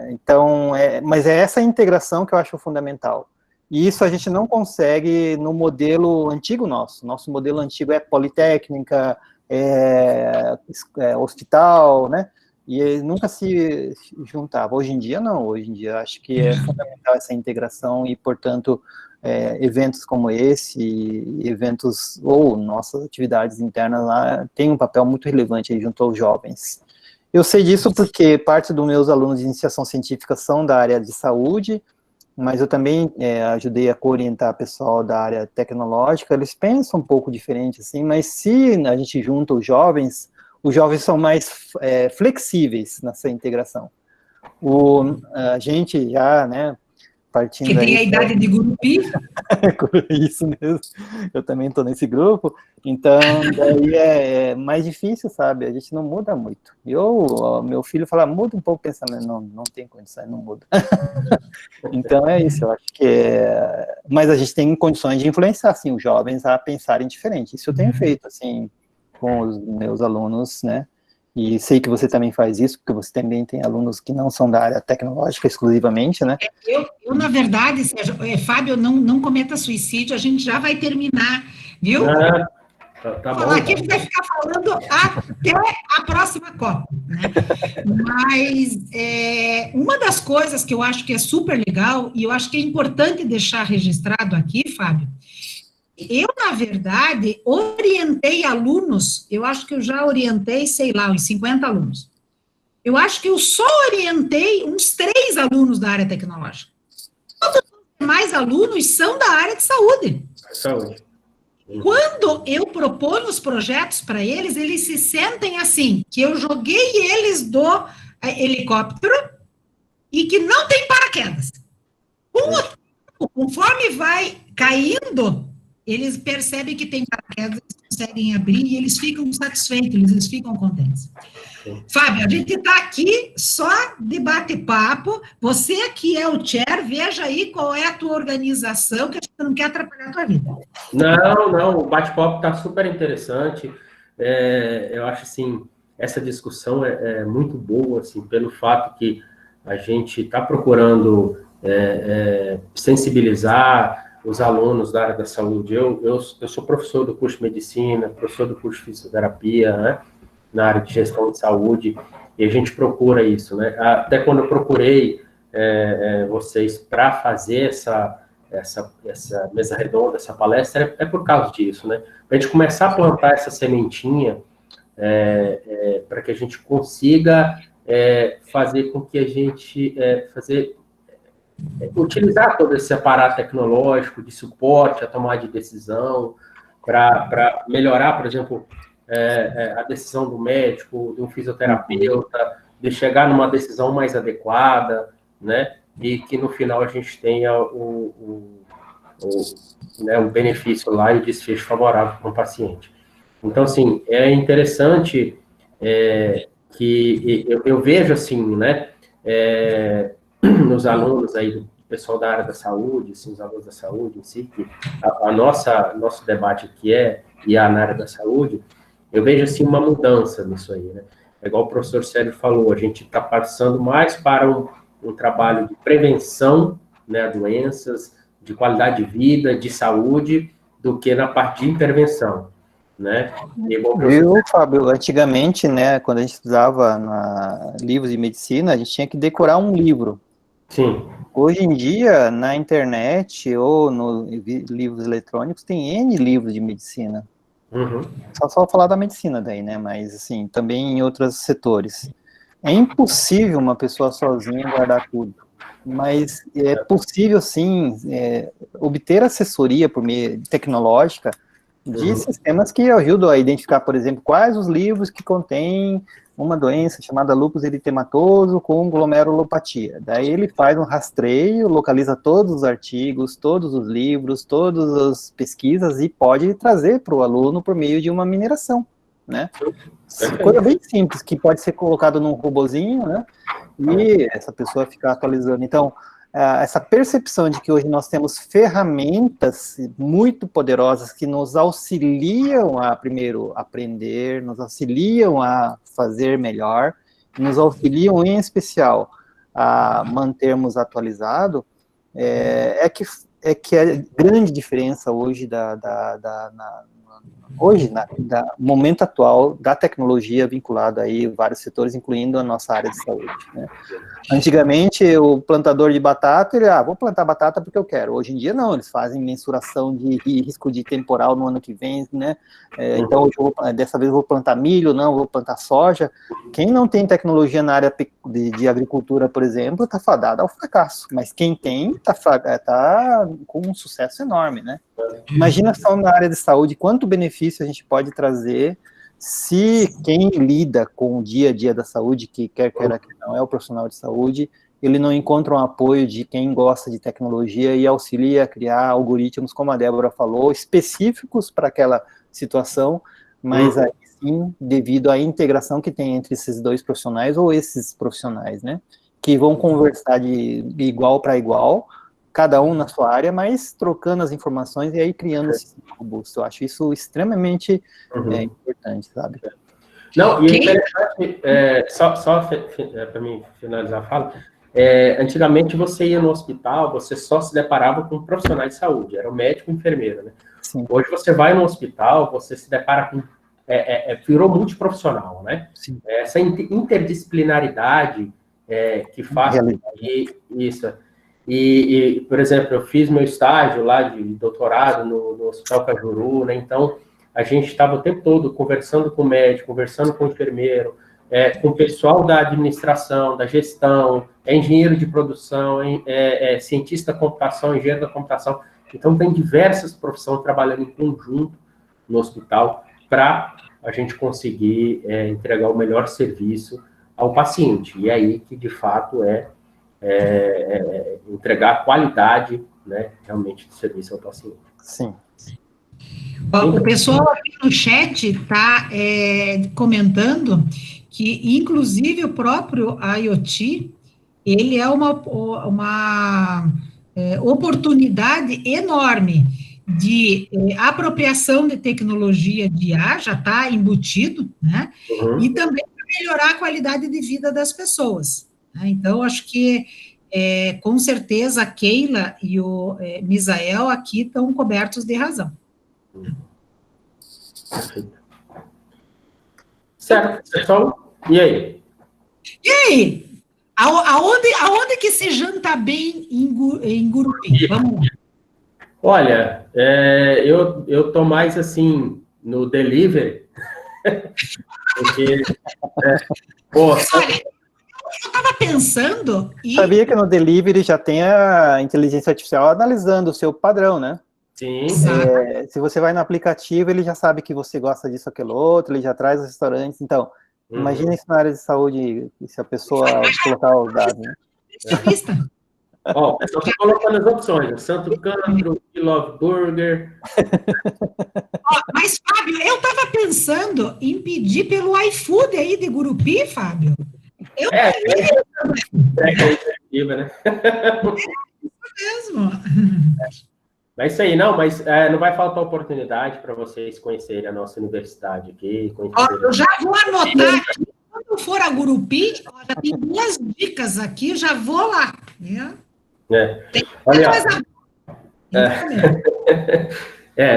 Então, mas é essa integração que eu acho fundamental. E isso a gente não consegue no modelo antigo nosso. Nosso modelo antigo é politécnica, hospital, né? E nunca se juntava. Hoje em dia, não. Hoje em dia, acho que é fundamental essa integração e, portanto, eventos como esse, eventos, ou nossas atividades internas lá, tem um papel muito relevante aí junto aos jovens. Eu sei disso porque parte dos meus alunos de iniciação científica são da área de saúde, mas eu também ajudei a orientar o pessoal da área tecnológica. Eles pensam um pouco diferente, assim, mas se a gente junta os jovens são mais flexíveis nessa integração. A gente já, né, partindo que tem a idade de Gurupi. Isso mesmo, eu também estou nesse grupo, então daí é mais difícil, sabe, a gente não muda muito. Meu filho fala, muda um pouco o pensamento, não tem condição, não muda. Então é isso, eu acho que mas a gente tem condições de influenciar, assim, os jovens a pensarem diferente, isso eu tenho feito, assim, com os meus alunos, né, e sei que você também faz isso, porque você também tem alunos que não são da área tecnológica exclusivamente, né? Eu na verdade, Sérgio, Fábio, não cometa suicídio, a gente já vai terminar, viu? Tá bom. Aqui vai ficar falando até a próxima Copa, né? Mas uma das coisas que eu acho que é super legal, e eu acho que é importante deixar registrado aqui, Fábio, eu, na verdade, orientei alunos, eu acho que eu já orientei, sei lá, uns 50 alunos. Eu acho que eu só orientei uns 3 alunos da área tecnológica. Todos os demais alunos são da área de saúde. Saúde. Quando eu proponho os projetos para eles, eles se sentem assim, que eu joguei eles helicóptero e que não tem paraquedas. Conforme vai caindo, eles percebem que tem paraquedas, eles conseguem abrir e eles ficam satisfeitos, eles ficam contentes. Fábio, a gente está aqui só de bate-papo. Você que é o chair, veja aí qual é a tua organização, que a gente não quer atrapalhar a tua vida. Não, o bate-papo está super interessante. Eu acho, assim, essa discussão é muito boa, assim, pelo fato que a gente está procurando sensibilizar os alunos da área da saúde. Eu sou professor do curso de medicina, professor do curso de fisioterapia, né, na área de gestão de saúde, e a gente procura isso, né? Até quando eu procurei vocês para fazer essa mesa redonda, essa palestra, é por causa disso, né? Para a gente começar a plantar essa sementinha, para que a gente consiga fazer com que a gente utilizar todo esse aparato tecnológico de suporte à tomada de decisão, para melhorar, por exemplo, a decisão do médico, do fisioterapeuta, de chegar numa decisão mais adequada, né? E que no final a gente tenha o benefício lá e o desfecho favorável para o paciente. Então, assim, é interessante que eu vejo, assim, né, nos alunos aí, do pessoal da área da saúde, assim, os alunos da saúde em si, que nosso debate aqui na área da saúde, eu vejo, assim, uma mudança nisso aí, né? É igual o professor Célio falou, a gente está passando mais para um trabalho de prevenção, né, a doenças, de qualidade de vida, de saúde, do que na parte de intervenção, né? Viu, Fábio, antigamente, né, quando a gente estudava livros de medicina, a gente tinha que decorar um livro. Sim. Hoje em dia, na internet ou nos livros eletrônicos, tem N livros de medicina. Uhum. Só falar da medicina daí, né, mas assim, também em outros setores. É impossível uma pessoa sozinha guardar tudo, mas é possível, sim, obter assessoria por meio tecnológica de sistemas que ajudam a identificar, por exemplo, quais os livros que contêm uma doença chamada lúpus eritematoso com glomerulopatia. Daí ele faz um rastreio, localiza todos os artigos, todos os livros, todas as pesquisas e pode trazer para o aluno por meio de uma mineração, né? Coisa bem simples, que pode ser colocado num robozinho, né? E essa pessoa ficar atualizando. Então, essa percepção de que hoje nós temos ferramentas muito poderosas que nos auxiliam a, primeiro, aprender, nos auxiliam a fazer melhor, nos auxiliam, em especial, a mantermos atualizado, é que a grande diferença hoje no momento atual da tecnologia vinculada aí a vários setores, incluindo a nossa área de saúde, né? Antigamente, o plantador de batata, ele, vou plantar batata porque eu quero. Hoje em dia, não, eles fazem mensuração de risco de temporal no ano que vem, né? Então, dessa vez eu vou plantar milho, não, vou plantar soja. Quem não tem tecnologia na área de agricultura, por exemplo, está fadado ao fracasso. Mas quem tem, está com um sucesso enorme, né? Imagina só na área de saúde, quanto benefício a gente pode trazer se quem lida com o dia a dia da saúde, que quer que não é o profissional de saúde, ele não encontra um apoio de quem gosta de tecnologia e auxilia a criar algoritmos, como a Débora falou, específicos para aquela situação, mas aí sim, devido à integração que tem entre esses dois profissionais, ou esses profissionais, né, que vão conversar de igual para igual, cada um na sua área, mas trocando as informações e aí criando esse robusto. Eu acho isso extremamente importante, sabe? Não, e interessante, só para mim finalizar a fala, antigamente você ia no hospital, você só se deparava com profissionais de saúde, era o médico e o enfermeiro, né? Sim. Hoje você vai no hospital, você se depara com... virou multiprofissional, né? Sim. Essa interdisciplinaridade que faz isso... E, por exemplo, eu fiz meu estágio lá de doutorado no Hospital Cajuru, né? Então, a gente estava o tempo todo conversando com o médico, conversando com o enfermeiro, com o pessoal da administração, da gestão, engenheiro de produção, cientista da computação, engenheiro da computação. Então, tem diversas profissões trabalhando em conjunto no hospital para a gente conseguir entregar o melhor serviço ao paciente. E aí que, de fato, entregar qualidade, né, realmente, do serviço ao paciente. Sim. O pessoal aqui no chat está comentando que, inclusive, o próprio IoT, ele é uma oportunidade enorme de apropriação de tecnologia de IA, já está embutido, né? Uhum. E também para melhorar a qualidade de vida das pessoas, né? Então, acho que, com certeza, a Keila e o Misael aqui estão cobertos de razão. Perfeito. Certo, pessoal? E aí? E aí? Aonde que se janta bem em Gurupi? Vamos lá. Olha, eu tô mais assim no delivery, porque Olha, eu estava pensando e Sabia que no delivery já tem a inteligência artificial analisando o seu padrão, né? sim, Se você vai no aplicativo, ele já sabe que você gosta disso, aquilo, outro, ele já traz os restaurantes. Então, imagina isso na área de saúde, se a pessoa colocar os dados, né? vista. ó, eu estou colocando as opções, Santo Cantro, We Love Burger. Mas, Fábio, eu estava pensando em pedir pelo iFood aí de Gurupi, Fábio. Eu Iniciativa, né? mesmo. É isso aí, não, mas não vai faltar oportunidade para vocês conhecerem a nossa universidade aqui. Eu já vou anotar aqui, quando for a Gurupi, já tem 2 dicas aqui, já vou lá. Né? Tem Olha, coisa.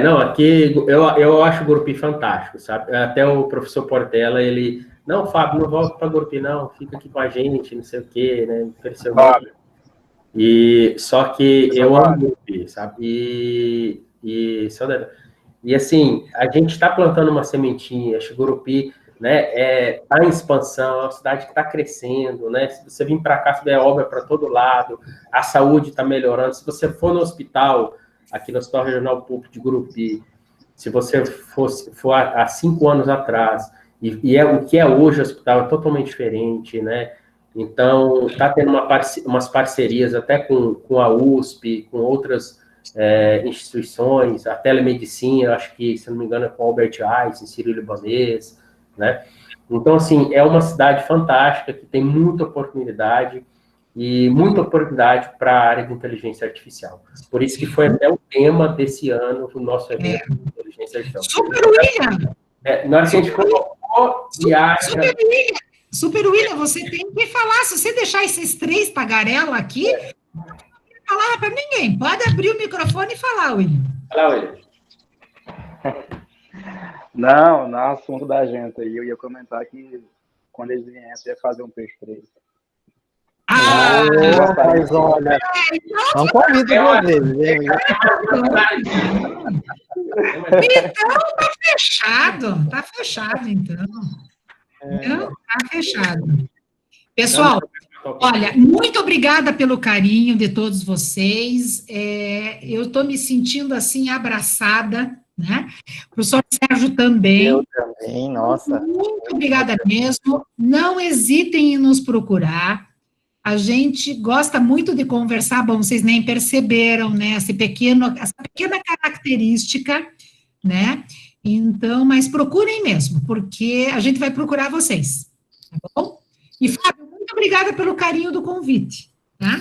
não, aqui eu acho o Gurupi fantástico, sabe? Até o professor Portela, ele, não, Fábio, não volta para Gurupi, não, fica aqui com a gente, não sei o quê, né? Ofereceu e só que eu amo Gurupi, sabe? E assim, a gente está plantando uma sementinha, acho que Gurupi, né, tá em expansão, é uma cidade que está crescendo, né? Se você vir para cá, você vê obra para todo lado, a saúde está melhorando. Se você for no hospital, aqui no Hospital Regional Público de Gurupi, se você for há 5 anos atrás, o que é hoje o hospital é totalmente diferente, né? Então, está tendo umas parcerias até com a USP, com outras instituições, a telemedicina, acho que, se não me engano, é com Albert Einstein, Sírio-Libanês, né? Então, assim, é uma cidade fantástica, que tem muita oportunidade, e muita oportunidade para a área de inteligência artificial. Por isso que foi até o tema desse ano do nosso evento de inteligência artificial. Super William! Na hora que a gente colocou Super William, você tem que falar, se você deixar esses 3 tagarela aqui, não vai falar para ninguém. Pode abrir o microfone e falar, William. Fala, William. Não, no assunto da gente aí, eu ia comentar que quando eles viessem, ia fazer um peixe para eles. Mas olha, não convido 2 vezes, hein? Então, tá fechado, então. Então, tá fechado. Pessoal, olha, muito obrigada pelo carinho de todos vocês. Eu estou me sentindo, assim, abraçada, né? O professor Sérgio também. Eu também, nossa. Muito obrigada mesmo. Não hesitem em nos procurar. A gente gosta muito de conversar, bom, vocês nem perceberam, né, essa pequena característica, né, então, mas procurem mesmo, porque a gente vai procurar vocês, tá bom? E, Fábio, muito obrigada pelo carinho do convite, tá?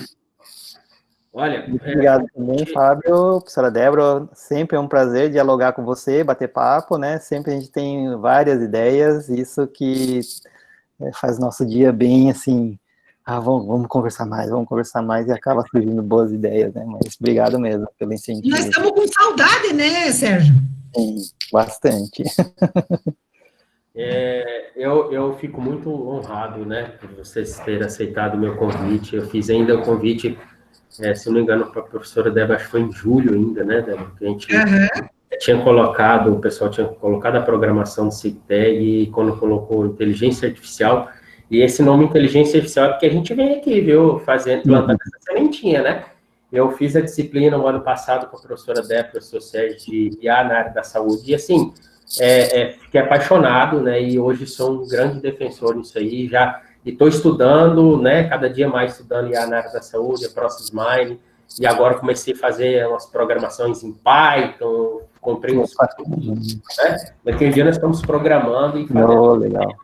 Olha, muito obrigado também, Fábio, professora Débora, sempre é um prazer dialogar com você, bater papo, né, sempre a gente tem várias ideias, isso que faz nosso dia bem, assim, vamos conversar mais, e acaba surgindo boas ideias, né? Mas obrigado mesmo pelo incentivo. Nós estamos com saudade, né, Sérgio? Sim, bastante. Eu fico muito honrado, né, por vocês terem aceitado o meu convite. Eu fiz ainda o convite, se não me engano, para a professora Débora, acho que foi em julho ainda, né, Débora? Que a gente tinha colocado, o pessoal tinha colocado a programação do CITEG, e quando colocou inteligência artificial. E esse nome inteligência artificial é porque a gente vem aqui, viu, plantando essa sementinha, né? Eu fiz a disciplina no ano passado com a professora Débora, professor Sérgio, de IA na área da saúde, e assim, fiquei apaixonado, né? E hoje sou um grande defensor nisso aí, já estou estudando, né, cada dia mais estudando na área da saúde, a Process Mining, e agora comecei a fazer umas programações em Python, comprei uns... né? Daqui a um dia nós estamos programando e fazendo... legal.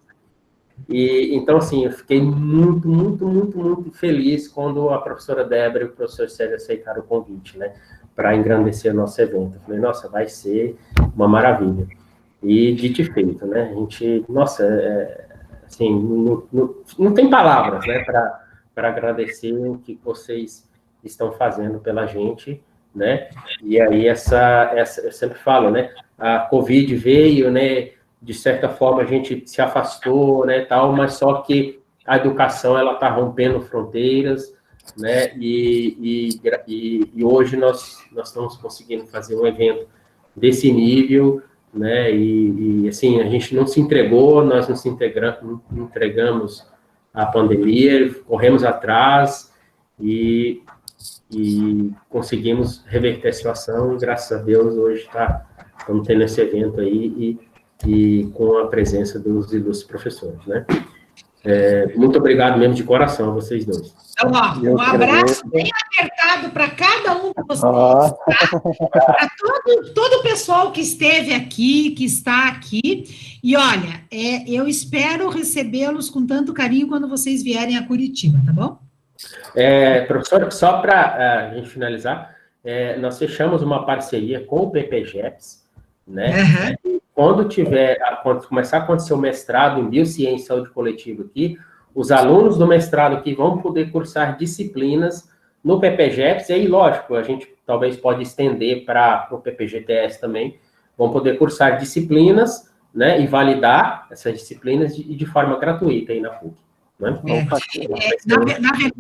E, então, assim, eu fiquei muito feliz quando a professora Débora e o professor Sérgio aceitaram o convite, né, para engrandecer o nosso evento. Eu falei, nossa, vai ser uma maravilha. E dito e feito, né, a gente, nossa, assim, não tem palavras, né, para agradecer o que vocês estão fazendo pela gente, né, e aí eu sempre falo, né, a Covid veio, né, de certa forma a gente se afastou, né, tal, mas só que a educação, ela está rompendo fronteiras, né, e hoje nós estamos conseguindo fazer um evento desse nível, né, e assim, a gente não se entregou, nós não se entregamos à pandemia, corremos atrás e conseguimos reverter a situação, e graças a Deus hoje estamos tendo esse evento aí e com a presença dos ilustres professores, né? Muito obrigado mesmo de coração a vocês dois. Então, ó, um abraço bem apertado para cada um de vocês, tá? Para todo o pessoal que esteve aqui, que está aqui. E olha, eu espero recebê-los com tanto carinho quando vocês vierem a Curitiba, tá bom? Professor, só para a gente finalizar, nós fechamos uma parceria com o PPGEPS, né? Uhum. Quando começar a acontecer o mestrado em Biociência e Saúde Coletiva aqui, os alunos do mestrado aqui vão poder cursar disciplinas no PPGEPS, e aí, lógico, a gente talvez pode estender para o PPGTS também, vão poder cursar disciplinas, né, e validar essas disciplinas de forma gratuita aí na PUC. Né?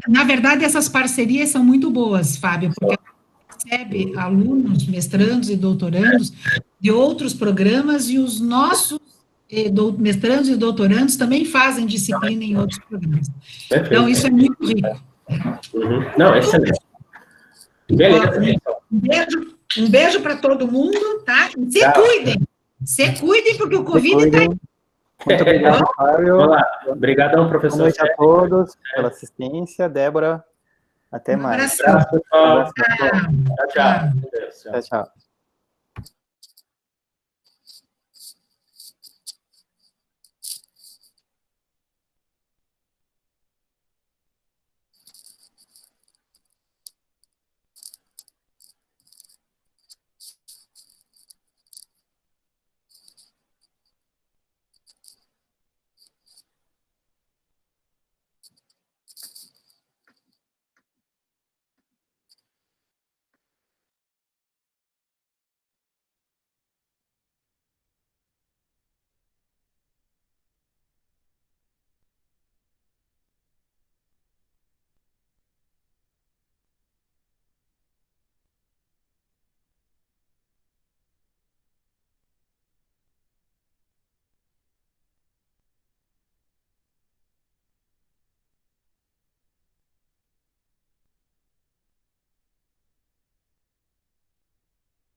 Na verdade, essas parcerias são muito boas, Fábio, porque recebe alunos, mestrandos e doutorandos de outros programas, e os nossos mestrandos e doutorandos também fazem disciplina em outros programas. Perfeito. Então, isso é muito rico. Uhum. Não, excelente. Beleza. Um beijo para todo mundo, tá? Se cuidem, porque o Covid está aí. Muito obrigado, Fábio. Obrigadão, professor. Boa noite a todos pela assistência. Débora, até mais. Abração. Tchau. Tchau, tchau.